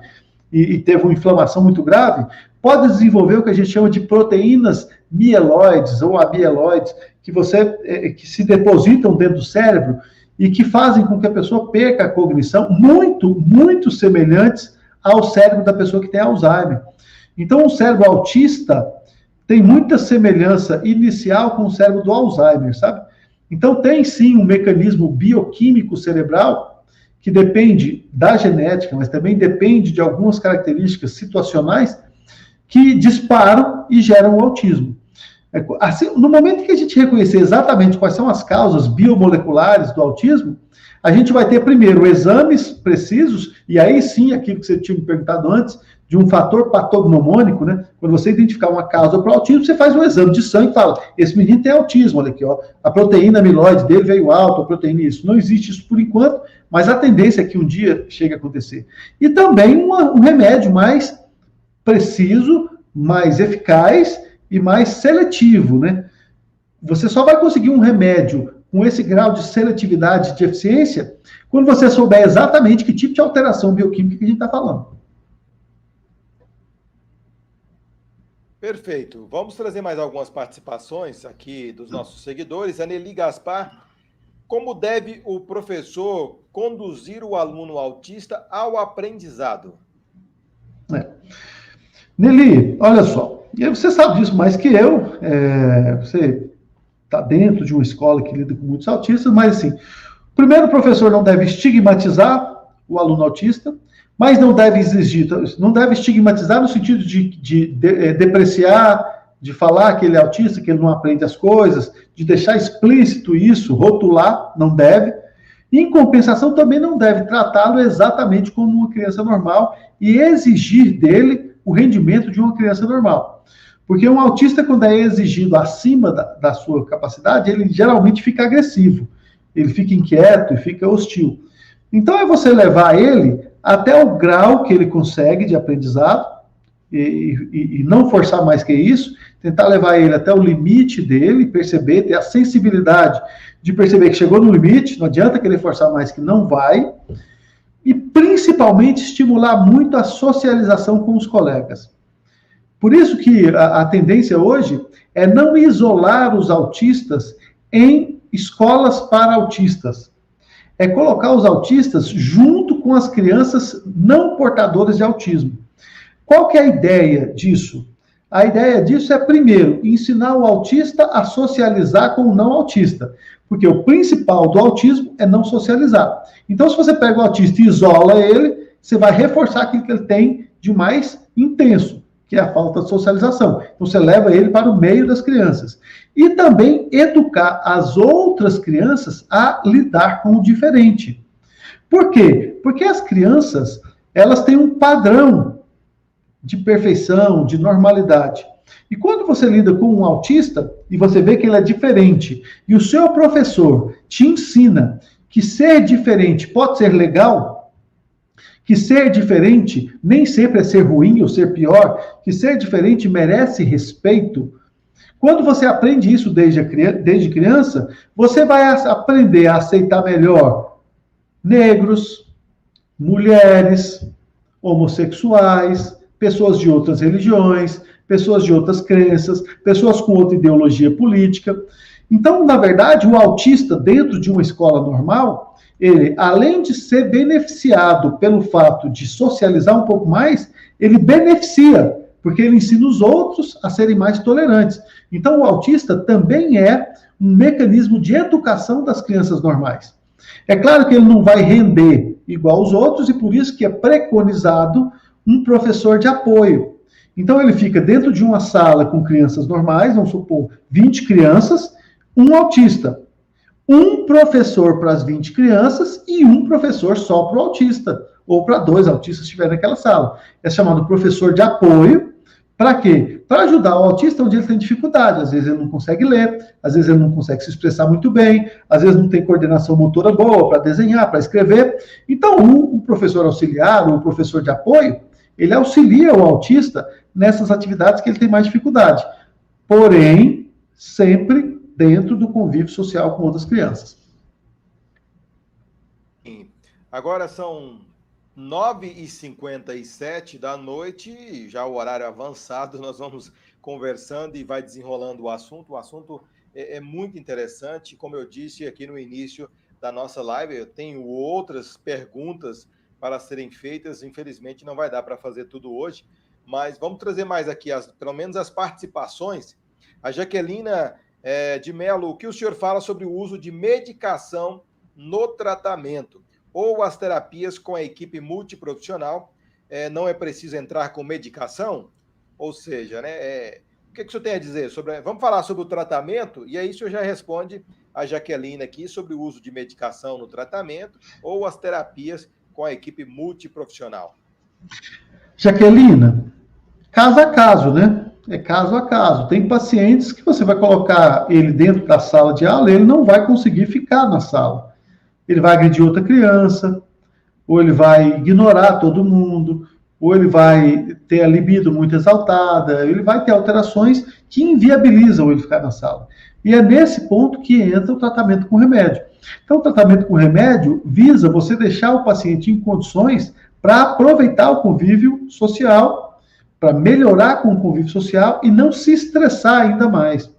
e teve uma inflamação muito grave, pode desenvolver o que a gente chama de proteínas mieloides ou amieloides, que se depositam dentro do cérebro e que fazem com que a pessoa perca a cognição, muito, muito semelhantes ao cérebro da pessoa que tem Alzheimer. Então, o cérebro autista tem muita semelhança inicial com o cérebro do Alzheimer, sabe? Então, tem sim um mecanismo bioquímico cerebral que depende da genética, mas também depende de algumas características situacionais que disparam e geram o autismo. Assim, no momento que a gente reconhecer exatamente quais são as causas biomoleculares do autismo, a gente vai ter primeiro exames precisos, e aí sim, aquilo que você tinha me perguntado antes, de um fator patognomônico, né? Quando você identificar uma causa para o autismo, você faz um exame de sangue e fala, esse menino tem autismo, olha aqui, ó, a proteína amiloide dele veio alta, a proteína isso. Não existe isso por enquanto, mas a tendência é que um dia chegue a acontecer. E também um remédio mais preciso, mais eficaz e mais seletivo, né? Você só vai conseguir um remédio com esse grau de seletividade, de eficiência, quando você souber exatamente que tipo de alteração bioquímica que a gente está falando. Perfeito. Vamos trazer mais algumas participações aqui dos nossos seguidores. A Nelly Gaspar, como deve o professor conduzir o aluno autista ao aprendizado? Nelly, olha só, você sabe disso mais que eu, você está dentro de uma escola que lida com muitos autistas, mas assim, primeiro o professor não deve estigmatizar o aluno autista, mas não deve estigmatizar no sentido de depreciar, de falar que ele é autista, que ele não aprende as coisas, de deixar explícito isso, rotular, não deve. E, em compensação, também não deve tratá-lo exatamente como uma criança normal e exigir dele o rendimento de uma criança normal. Porque um autista, quando é exigido acima da sua capacidade, ele geralmente fica agressivo, ele fica inquieto e fica hostil. Então, é você levar ele até o grau que ele consegue de aprendizado e não forçar mais que isso, tentar levar ele até o limite dele, perceber, ter a sensibilidade de perceber que chegou no limite, não adianta querer forçar mais que não vai, e principalmente estimular muito a socialização com os colegas. Por isso que a tendência hoje é não isolar os autistas em escolas para autistas. É colocar os autistas junto com as crianças não portadoras de autismo. Qual que é a ideia disso? A ideia disso é, primeiro, ensinar o autista a socializar com o não autista, porque o principal do autismo é não socializar. Então, se você pega o autista e isola ele, você vai reforçar aquilo que ele tem de mais intenso, que é a falta de socialização. Então, você leva ele para o meio das crianças. E também educar as outras crianças a lidar com o diferente. Por quê? Porque as crianças, elas têm um padrão de perfeição, de normalidade. E quando você lida com um autista, e você vê que ele é diferente, e o seu professor te ensina que ser diferente pode ser legal, que ser diferente nem sempre é ser ruim ou ser pior, que ser diferente merece respeito. Quando você aprende isso desde criança, você vai aprender a aceitar melhor negros, mulheres, homossexuais, pessoas de outras religiões, pessoas de outras crenças, pessoas com outra ideologia política. Então, na verdade, o autista, dentro de uma escola normal, ele, além de ser beneficiado pelo fato de socializar um pouco mais, ele beneficia, porque ele ensina os outros a serem mais tolerantes. Então, o autista também é um mecanismo de educação das crianças normais. É claro que ele não vai render igual aos outros, e por isso que é preconizado um professor de apoio. Então, ele fica dentro de uma sala com crianças normais, vamos supor, 20 crianças, um autista, um professor para as 20 crianças e um professor só para o autista, ou para 2 autistas que estiverem naquela sala. É chamado professor de apoio. Para quê? Para ajudar o autista onde ele tem dificuldade. Às vezes ele não consegue ler, às vezes ele não consegue se expressar muito bem, às vezes não tem coordenação motora boa para desenhar, para escrever. Então, o professor auxiliar, ou o professor de apoio, ele auxilia o autista nessas atividades que ele tem mais dificuldade. Porém, sempre dentro do convívio social com outras crianças. Agora são 9h57 da noite, já o horário avançado, nós vamos conversando e vai desenrolando o assunto. O assunto é muito interessante, como eu disse aqui no início da nossa live, eu tenho outras perguntas para serem feitas, infelizmente não vai dar para fazer tudo hoje, mas vamos trazer mais aqui, pelo menos as participações. A Jaquelina de Melo, o que o senhor fala sobre o uso de medicação no tratamento? Ou as terapias com a equipe multiprofissional, não é preciso entrar com medicação? Ou seja, né, o que o senhor tem a dizer sobre... Vamos falar sobre o tratamento, e aí o senhor já responde a Jaqueline aqui sobre o uso de medicação no tratamento ou as terapias com a equipe multiprofissional. Jaquelina, caso a caso, né? É caso a caso. Tem pacientes que você vai colocar ele dentro da sala de aula e ele não vai conseguir ficar na sala. Ele vai agredir outra criança, ou ele vai ignorar todo mundo, ou ele vai ter a libido muito exaltada, ele vai ter alterações que inviabilizam ele ficar na sala. E é nesse ponto que entra o tratamento com remédio. Então, o tratamento com remédio visa você deixar o paciente em condições para aproveitar o convívio social, para melhorar com o convívio social e não se estressar ainda mais.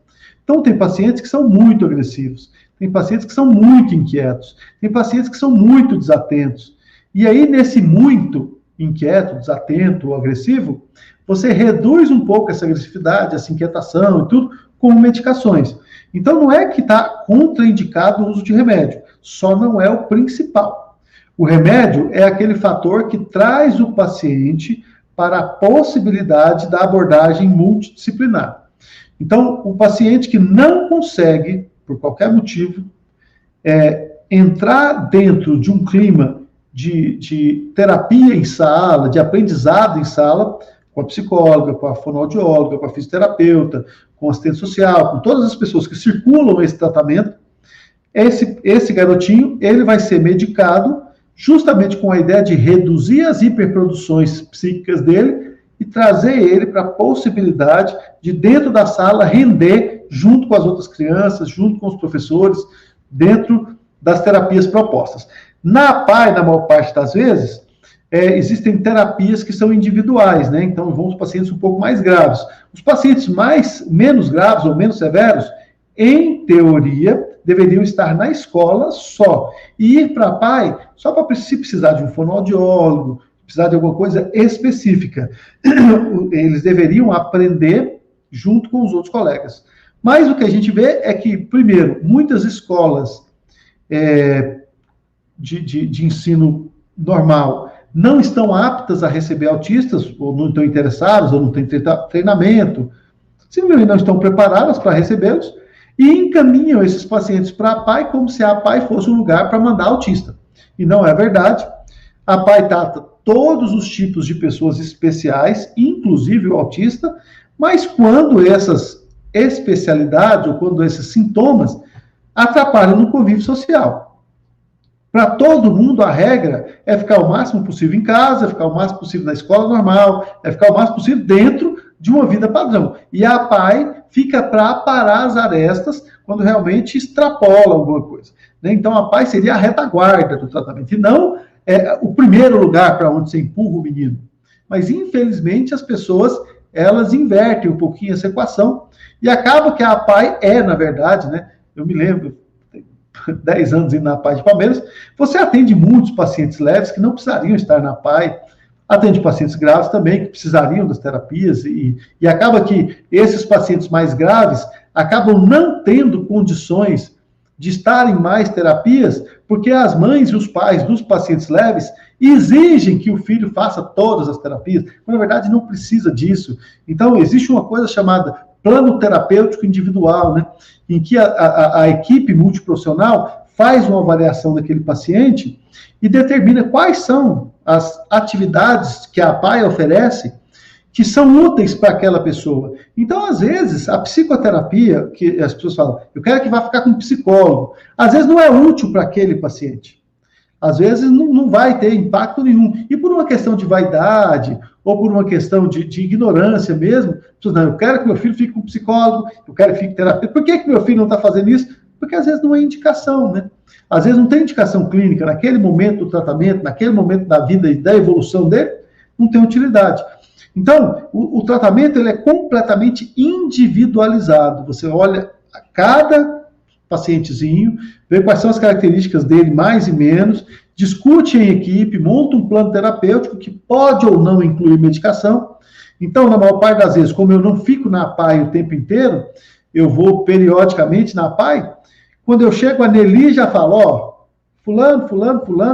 Então, tem pacientes que são muito agressivos, tem pacientes que são muito inquietos, tem pacientes que são muito desatentos. E aí, nesse muito inquieto, desatento ou agressivo, você reduz um pouco essa agressividade, essa inquietação e tudo, com medicações. Então, não é que está contraindicado o uso de remédio, só não é o principal. O remédio é aquele fator que traz o paciente para a possibilidade da abordagem multidisciplinar. Então, o paciente que não consegue, por qualquer motivo, entrar dentro de um clima de terapia em sala, de aprendizado em sala, com a psicóloga, com a fonoaudióloga, com a fisioterapeuta, com o assistente social, com todas as pessoas que circulam esse tratamento, esse garotinho, ele vai ser medicado justamente com a ideia de reduzir as hiperproduções psíquicas dele e trazer ele para a possibilidade de, dentro da sala, render junto com as outras crianças, junto com os professores, dentro das terapias propostas. Na PAI, na maior parte das vezes, existem terapias que são individuais, né? Então, vão os pacientes um pouco mais graves. Os pacientes menos graves ou menos severos, em teoria, deveriam estar na escola só. E ir para a PAI, só para se precisar de um fonoaudiólogo, precisar de alguma coisa específica. Eles deveriam aprender junto com os outros colegas. Mas o que a gente vê é que, primeiro, muitas escolas de ensino normal não estão aptas a receber autistas, ou não estão interessadas, ou não têm treinamento, simplesmente não estão preparadas para recebê-los, e encaminham esses pacientes para a PAI como se a PAI fosse um lugar para mandar autista. E não é verdade. A PAI trata todos os tipos de pessoas especiais, inclusive o autista, mas quando essas especialidades, ou quando esses sintomas atrapalham no convívio social. Para todo mundo, a regra é ficar o máximo possível em casa, é ficar o máximo possível na escola normal, é ficar o máximo possível dentro de uma vida padrão. E a PAI fica para aparar as arestas quando realmente extrapola alguma coisa. Né? Então, a PAI seria a retaguarda do tratamento, e não o primeiro lugar para onde você empurra o menino. Mas, infelizmente, as pessoas, elas invertem um pouquinho essa equação, e acaba que a PAI na verdade, né? Eu me lembro, 10 anos indo na PAI de Palmeiras, você atende muitos pacientes leves que não precisariam estar na PAI, atende pacientes graves também que precisariam das terapias, e acaba que esses pacientes mais graves acabam não tendo condições de estar em mais terapias, porque as mães e os pais dos pacientes leves exigem que o filho faça todas as terapias, quando na verdade não precisa disso. Então, existe uma coisa chamada plano terapêutico individual, né, em que a equipe multiprofissional faz uma avaliação daquele paciente e determina quais são as atividades que a PAI oferece que são úteis para aquela pessoa. Então, às vezes, a psicoterapia, que as pessoas falam, eu quero que vá ficar com um psicólogo, às vezes não é útil para aquele paciente. Às vezes não vai ter impacto nenhum. E por uma questão de vaidade, ou por uma questão de ignorância mesmo, não, eu quero que meu filho fique com um psicólogo, eu quero que fique terapeuta. Por que meu filho não está fazendo isso? Porque às vezes não é indicação, né? Às vezes não tem indicação clínica, naquele momento do tratamento, naquele momento da vida e da evolução dele, não tem utilidade. Então, o tratamento ele é completamente individualizado. Você olha a cada pacientezinho, vê quais são as características dele, mais e menos, discute em equipe, monta um plano terapêutico que pode ou não incluir medicação. Então, na maior parte das vezes, como eu não fico na PAI o tempo inteiro, eu vou periodicamente na PAI, quando eu chego a Nelly, já falo, fulano,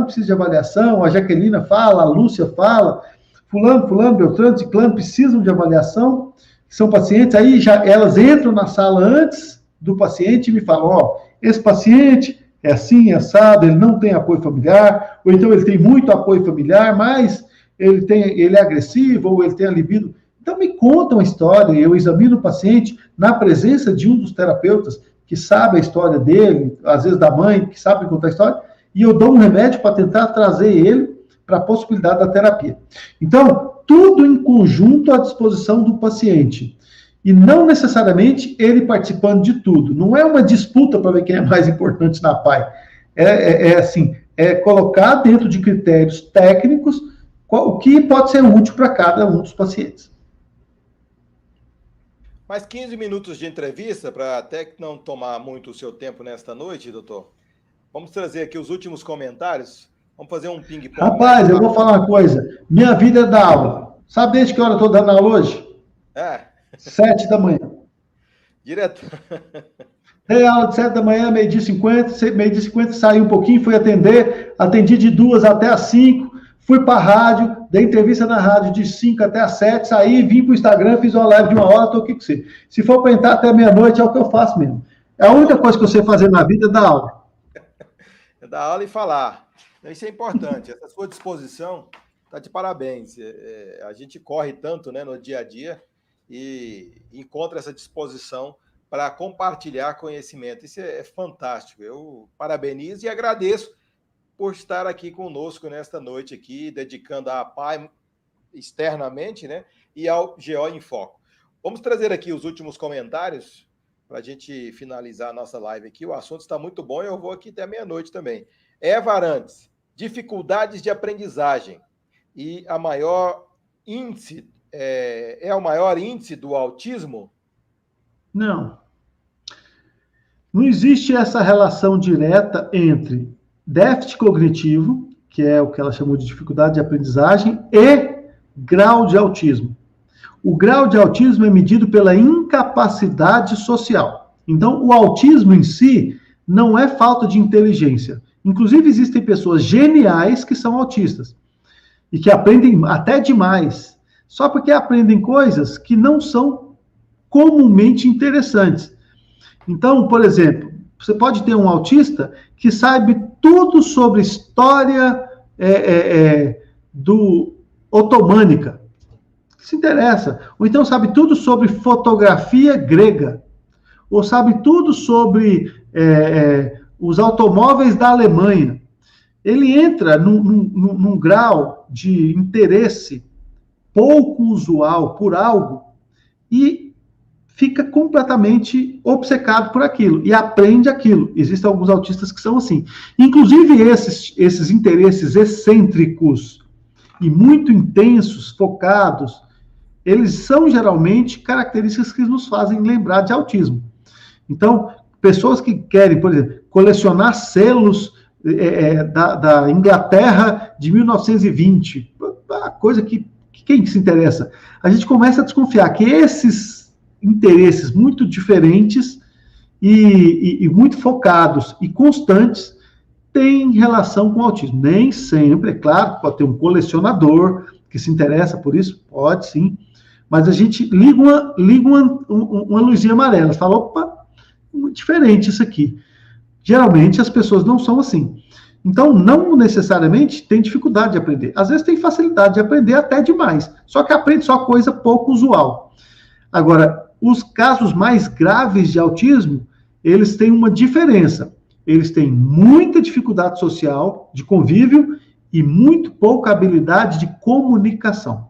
precisa de avaliação, a Jaquelina fala, a Lúcia fala, fulano, Beltrano, Ciclano, precisam de avaliação, são pacientes, aí já elas entram na sala antes do paciente e me falam, esse paciente é assim, assado, ele não tem apoio familiar, ou então ele tem muito apoio familiar, mas ele é agressivo, ou ele tem a libido. Então me contam a história, eu examino o paciente na presença de um dos terapeutas que sabe a história dele, às vezes da mãe, que sabe contar a história, e eu dou um remédio para tentar trazer ele para a possibilidade da terapia. Então, tudo em conjunto à disposição do paciente. E não necessariamente ele participando de tudo. Não é uma disputa para ver quem é mais importante na PAI. É colocar dentro de critérios técnicos o que pode ser útil para cada um dos pacientes. Mais 15 minutos de entrevista, para até não tomar muito o seu tempo nesta noite, doutor. Vamos trazer aqui os últimos comentários. Vamos fazer um ping-pong. Rapaz, eu vou falar uma coisa. Minha vida é dar aula. Sabe desde que hora eu estou dando aula hoje? 7 da manhã. Direto. Dei aula de 7 da manhã, meio-dia 50, saí um pouquinho, fui atender, atendi de 2 até as 5, fui para a rádio, dei entrevista na rádio de 5 até as 7, saí, vim para o Instagram, fiz uma live de 1 hora, estou aqui com você. Se for para entrar até meia-noite, é o que eu faço mesmo. É a única coisa que eu sei fazer na vida é dar aula. É dar aula e falar. Isso é importante. Essa sua disposição está de parabéns. A gente corre tanto, né, no dia a dia e encontra essa disposição para compartilhar conhecimento. Isso é fantástico. Eu parabenizo e agradeço por estar aqui conosco nesta noite aqui, dedicando à PAI externamente, né, e ao GO em Foco. Vamos trazer aqui os últimos comentários para a gente finalizar a nossa live aqui. O assunto está muito bom e eu vou aqui até meia-noite também. Eva Arantes, dificuldades de aprendizagem e a maior índice é o maior índice do autismo? Não. Não existe essa relação direta entre déficit cognitivo, que é o que ela chamou de dificuldade de aprendizagem, e grau de autismo. O grau de autismo é medido pela incapacidade social. Então, o autismo em si não é falta de inteligência. Inclusive, existem pessoas geniais que são autistas e que aprendem até demais, só porque aprendem coisas que não são comumente interessantes. Então, por exemplo, você pode ter um autista que sabe tudo sobre história otomânica, que se interessa, ou então sabe tudo sobre fotografia grega, ou sabe tudo sobre os automóveis da Alemanha. Ele entra num grau de interesse pouco usual por algo e fica completamente obcecado por aquilo e aprende aquilo. Existem alguns autistas que são assim. Inclusive esses interesses excêntricos e muito intensos, focados, eles são geralmente características que nos fazem lembrar de autismo. Então, pessoas que querem, por exemplo, colecionar selos da Inglaterra de 1920, a coisa que quem se interessa? A gente começa a desconfiar que esses interesses muito diferentes e muito focados e constantes têm relação com o autismo. Nem sempre, é claro, pode ter um colecionador que se interessa por isso, pode sim, mas a gente liga uma luzinha amarela, fala, opa, diferente isso aqui. Geralmente as pessoas não são assim. Então, não necessariamente tem dificuldade de aprender. Às vezes tem facilidade de aprender até demais, só que aprende só coisa pouco usual. Agora, os casos mais graves de autismo, eles têm uma diferença. Eles têm muita dificuldade social, de convívio, e muito pouca habilidade de comunicação.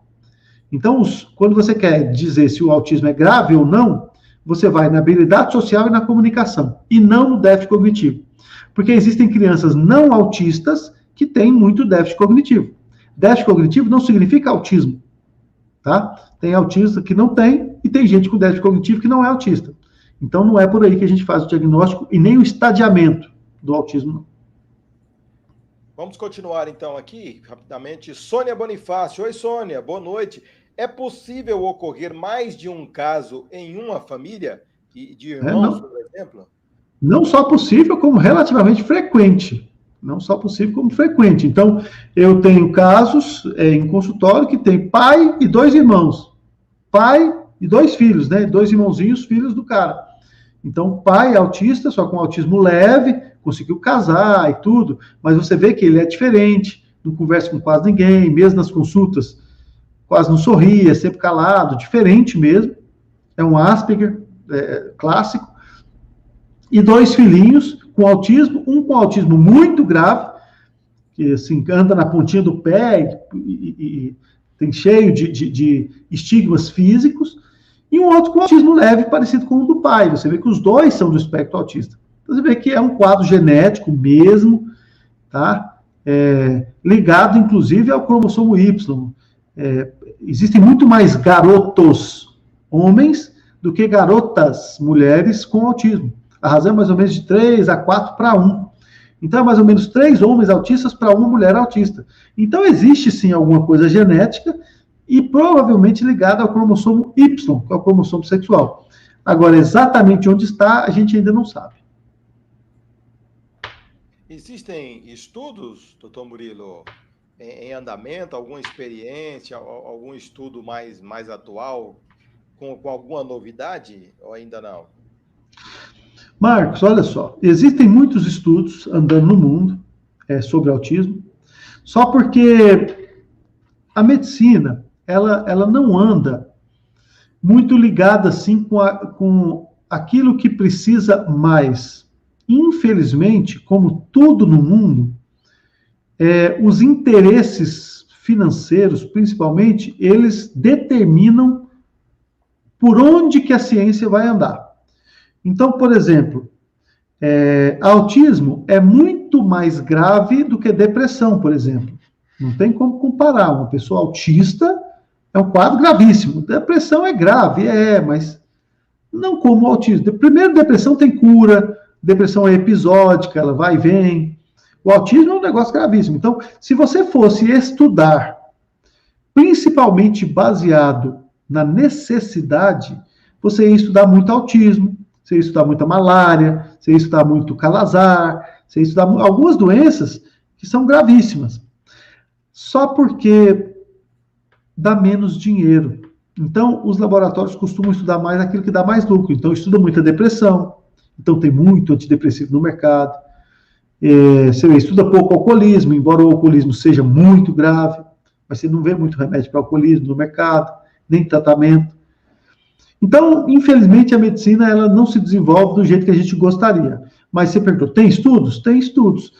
Então, quando você quer dizer se o autismo é grave ou não, você vai na habilidade social e na comunicação, e não no déficit cognitivo. Porque existem crianças não autistas que têm muito déficit cognitivo. Déficit cognitivo não significa autismo, tá? Tem autista que não tem, e tem gente com déficit cognitivo que não é autista. Então, não é por aí que a gente faz o diagnóstico e nem o estadiamento do autismo, não. Vamos continuar, então, aqui, rapidamente. Sônia Bonifácio. Oi, Sônia, boa noite. É possível ocorrer mais de um caso em uma família? De irmãos, por exemplo? Não só possível, como relativamente frequente. Não só possível, como frequente. Então, eu tenho casos em consultório que tem pai e 2 irmãos. Pai e 2 filhos, né? 2 irmãozinhos, filhos do cara. Então, pai é autista, só com autismo leve, conseguiu casar e tudo, mas você vê que ele é diferente, não conversa com quase ninguém, mesmo nas consultas, quase não sorri, é sempre calado, diferente mesmo. É um Asperger clássico. E 2 filhinhos com autismo, um com autismo muito grave, que assim, anda na pontinha do pé e tem cheio de estigmas físicos, e um outro com autismo leve, parecido com o do pai. Você vê que os 2 são do espectro autista. Então, você vê que é um quadro genético mesmo, tá? Ligado, inclusive, ao cromossomo Y. Existem muito mais garotos homens do que garotas mulheres com autismo. A razão é mais ou menos de 3 a 4 para 1. Então, é mais ou menos 3 homens autistas para 1 mulher autista. Então, existe, sim, alguma coisa genética e provavelmente ligada ao cromossomo Y, que é o cromossomo sexual. Agora, exatamente onde está, a gente ainda não sabe. Existem estudos, doutor Murilo, em andamento, alguma experiência, algum estudo mais atual, com alguma novidade, ou ainda não? Marcos, olha só, existem muitos estudos andando no mundo sobre autismo, só porque a medicina, ela não anda muito ligada, assim, com aquilo que precisa mais. Infelizmente, como tudo no mundo, os interesses financeiros, principalmente, eles determinam por onde que a ciência vai andar. Então, por exemplo, autismo é muito mais grave do que depressão, por exemplo. Não tem como comparar. Uma pessoa autista é um quadro gravíssimo. Depressão é grave, mas não como o autismo. Primeiro, depressão tem cura, depressão é episódica, ela vai e vem. O autismo é um negócio gravíssimo. Então, se você fosse estudar, principalmente baseado na necessidade, você ia estudar muito autismo, você ia estudar muita malária, você ia estudar muito calazar, você ia estudar algumas doenças que são gravíssimas. Só porque dá menos dinheiro. Então, os laboratórios costumam estudar mais aquilo que dá mais lucro. Então, estuda muita depressão. Então, tem muito antidepressivo no mercado. Você estuda pouco alcoolismo, embora o alcoolismo seja muito grave, mas você não vê muito remédio para alcoolismo no mercado, nem tratamento. Então, infelizmente, a medicina ela não se desenvolve do jeito que a gente gostaria. Mas você perguntou, tem estudos? Tem estudos.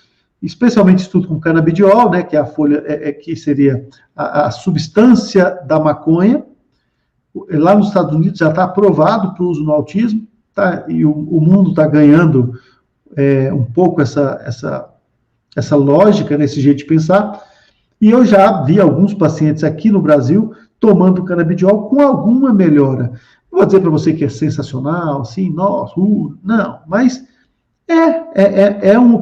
Especialmente estudo com canabidiol, né, que é a folha, que seria a substância da maconha. Lá nos Estados Unidos já está aprovado para o uso no autismo, tá? E o mundo está ganhando um pouco essa lógica, nesse jeito de pensar. E eu já vi alguns pacientes aqui no Brasil tomando canabidiol com alguma melhora. Não vou dizer para você que é sensacional, assim, nossa, não, mas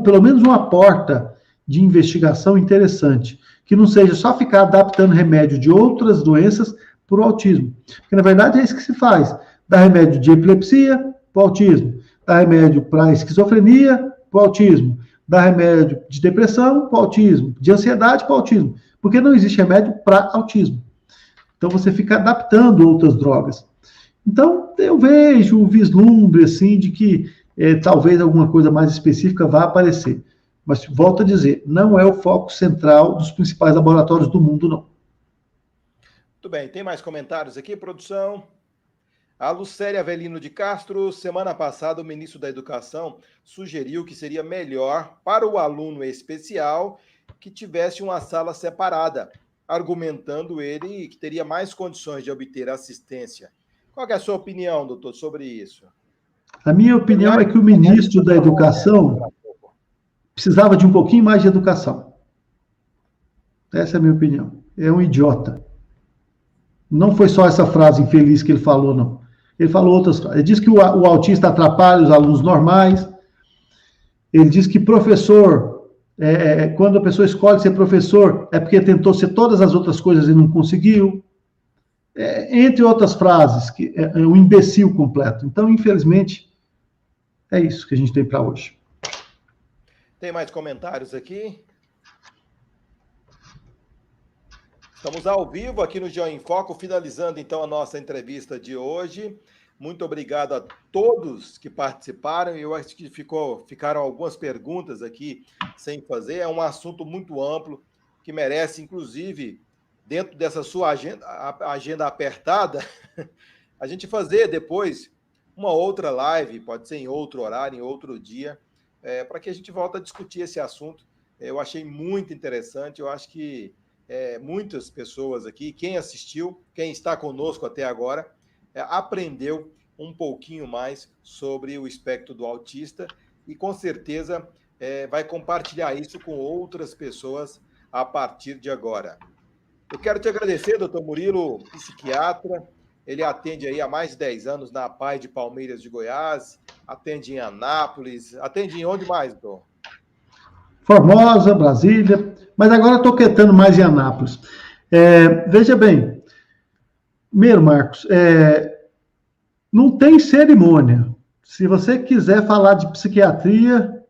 pelo menos uma porta de investigação interessante, que não seja só ficar adaptando remédio de outras doenças para o autismo. Porque, na verdade, é isso que se faz. Dá remédio de epilepsia para o autismo, dá remédio para esquizofrenia para o autismo, dá remédio de depressão para o autismo, de ansiedade para o autismo, porque não existe remédio para autismo. Então, você fica adaptando outras drogas. Então, eu vejo o vislumbre, assim, de que talvez alguma coisa mais específica vá aparecer. Mas, volto a dizer, não é o foco central dos principais laboratórios do mundo, não. Muito bem, tem mais comentários aqui, produção? A Lucélia Avelino de Castro, semana passada o ministro da Educação sugeriu que seria melhor para o aluno especial que tivesse uma sala separada, argumentando ele que teria mais condições de obter assistência. Qual é a sua opinião, doutor, sobre isso? A minha opinião é que o ministro da Educação precisava de um pouquinho mais de educação. Essa é a minha opinião. É um idiota. Não foi só essa frase infeliz que ele falou, não. Ele falou outras frases. Ele disse que o autista atrapalha os alunos normais. Ele disse que professor, quando a pessoa escolhe ser professor, é porque tentou ser todas as outras coisas e não conseguiu. Entre outras frases, que é um imbecil completo. Então, infelizmente, é isso que a gente tem para hoje. Tem mais comentários aqui? Estamos ao vivo aqui no Geo em Foco, finalizando então a nossa entrevista de hoje. Muito obrigado a todos que participaram. Eu acho que ficaram algumas perguntas aqui sem fazer. É um assunto muito amplo que merece, inclusive, dentro dessa sua agenda apertada, a gente fazer depois uma outra live, pode ser em outro horário, em outro dia, para que a gente volte a discutir esse assunto. Eu achei muito interessante, eu acho que muitas pessoas aqui, quem assistiu, quem está conosco até agora, aprendeu um pouquinho mais sobre o espectro do autista e, com certeza, vai compartilhar isso com outras pessoas a partir de agora. Eu quero te agradecer, doutor Murilo, psiquiatra. Ele atende aí há mais de 10 anos na APAE de Palmeiras de Goiás, atende em Anápolis, atende em onde mais, doutor? Formosa, Brasília, mas agora estou quietando mais em Anápolis. Veja bem, primeiro, Marcos, não tem cerimônia. Se você quiser falar de psiquiatria,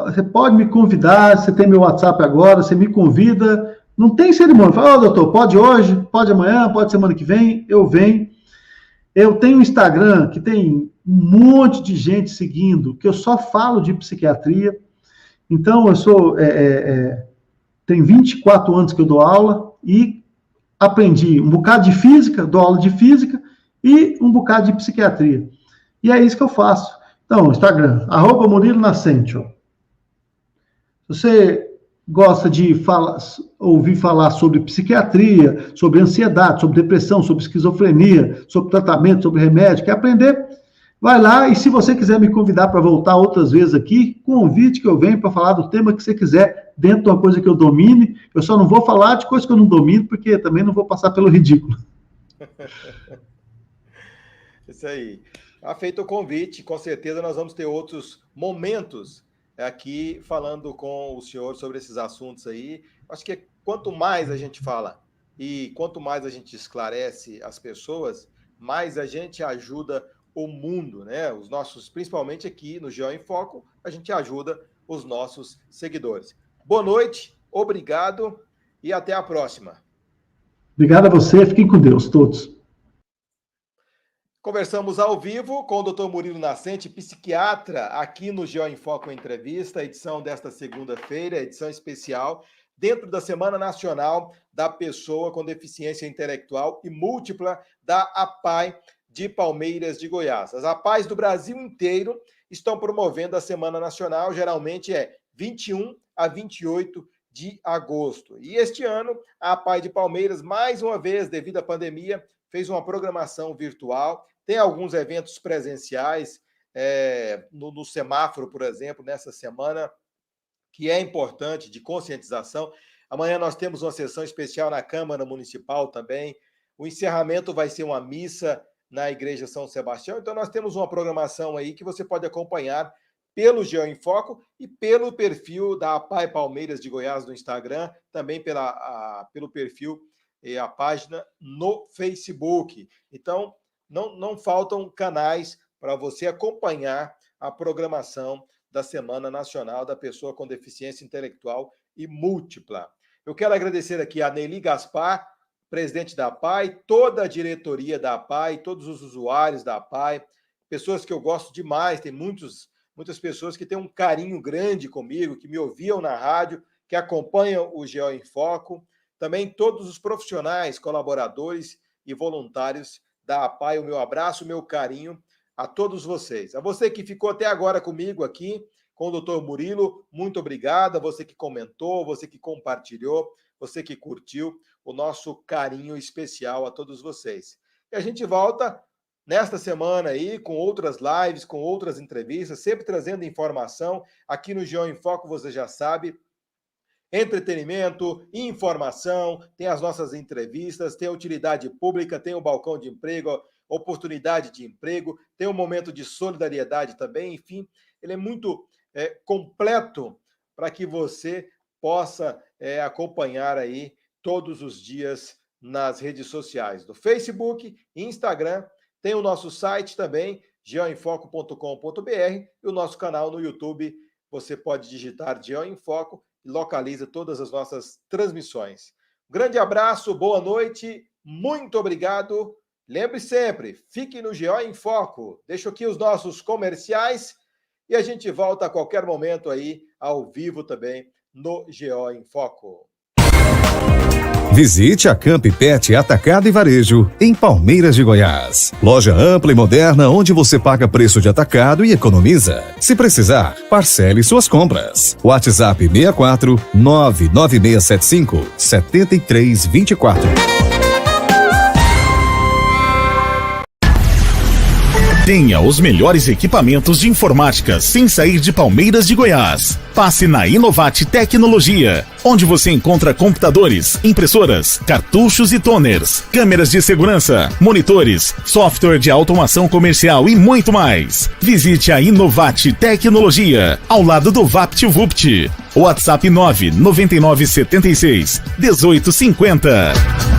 você pode me convidar, você tem meu WhatsApp agora, você me convida, não tem cerimônia. Fala, doutor, pode hoje, pode amanhã, pode semana que vem, eu venho. Eu tenho um Instagram que tem um monte de gente seguindo, que eu só falo de psiquiatria. Então, eu tenho 24 anos que eu dou aula e aprendi um bocado de física, dou aula de física e um bocado de psiquiatria. E é isso que eu faço. Então, Instagram, @Murilo Nascente. Se você gosta de ouvir falar sobre psiquiatria, sobre ansiedade, sobre depressão, sobre esquizofrenia, sobre tratamento, sobre remédio, quer aprender? Vai lá, e se você quiser me convidar para voltar outras vezes aqui, convite que eu venho para falar do tema que você quiser, dentro de uma coisa que eu domine. Eu só não vou falar de coisa que eu não domino, porque também não vou passar pelo ridículo. Isso aí. Tá feito o convite, com certeza nós vamos ter outros momentos aqui falando com o senhor sobre esses assuntos aí. Acho que quanto mais a gente fala e quanto mais a gente esclarece as pessoas, mais a gente ajuda o mundo, né? Os nossos, principalmente aqui no Geo em Foco, a gente ajuda os nossos seguidores. Boa noite, obrigado e até a próxima. Obrigado a você, fiquem com Deus, todos. Conversamos ao vivo com o Dr. Murilo Nascente, psiquiatra, aqui no Geo em Foco Entrevista, edição desta segunda-feira, edição especial, dentro da Semana Nacional da Pessoa com Deficiência Intelectual e Múltipla da APAI de Palmeiras de Goiás. As APAIs do Brasil inteiro estão promovendo a Semana Nacional, geralmente é 21 a 28 de agosto. E este ano, a APAI de Palmeiras, mais uma vez, devido à pandemia, fez uma programação virtual, tem alguns eventos presenciais, no semáforo, por exemplo, nessa semana, que é importante, de conscientização. Amanhã nós temos uma sessão especial na Câmara Municipal também. O encerramento vai ser uma missa na Igreja São Sebastião. Então, nós temos uma programação aí que você pode acompanhar pelo Geo em Foco e pelo perfil da APAI Palmeiras de Goiás no Instagram, também pelo perfil e a página no Facebook. Então, não faltam canais para você acompanhar a programação da Semana Nacional da Pessoa com Deficiência Intelectual e Múltipla. Eu quero agradecer aqui a Nelly Gaspar, presidente da APAI, toda a diretoria da APAI, todos os usuários da APAI, pessoas que eu gosto demais, tem muitas pessoas que têm um carinho grande comigo, que me ouviam na rádio, que acompanham o Geo em Foco, também todos os profissionais, colaboradores e voluntários da APAI, o meu abraço, o meu carinho a todos vocês. A você que ficou até agora comigo aqui, com o Dr. Murilo, muito obrigado. A você que comentou, você que compartilhou, você que curtiu, o nosso carinho especial a todos vocês. E a gente volta nesta semana aí com outras lives, com outras entrevistas, sempre trazendo informação. Aqui no Geo em Foco, você já sabe, entretenimento, informação, tem as nossas entrevistas, tem a utilidade pública, tem o balcão de emprego, oportunidade de emprego, tem um momento de solidariedade também, enfim, ele é muito completo para que você possa acompanhar aí todos os dias nas redes sociais do Facebook, Instagram, tem o nosso site também, geoinfoco.com.br e o nosso canal no YouTube, você pode digitar Geo em Foco e localiza todas as nossas transmissões. Um grande abraço, boa noite, muito obrigado. Lembre sempre, fique no Geo em Foco. Deixo aqui os nossos comerciais e a gente volta a qualquer momento aí, ao vivo também, no Geo em Foco. Visite a Camp Pet Atacado e Varejo, em Palmeiras de Goiás. Loja ampla e moderna, onde você paga preço de atacado e economiza. Se precisar, parcele suas compras. WhatsApp 64 99675 7324. Tenha os melhores equipamentos de informática sem sair de Palmeiras de Goiás. Passe na Inovate Tecnologia, onde você encontra computadores, impressoras, cartuchos e toners, câmeras de segurança, monitores, software de automação comercial e muito mais. Visite a Inovate Tecnologia, ao lado do VaptVupt. WhatsApp 99976 1850.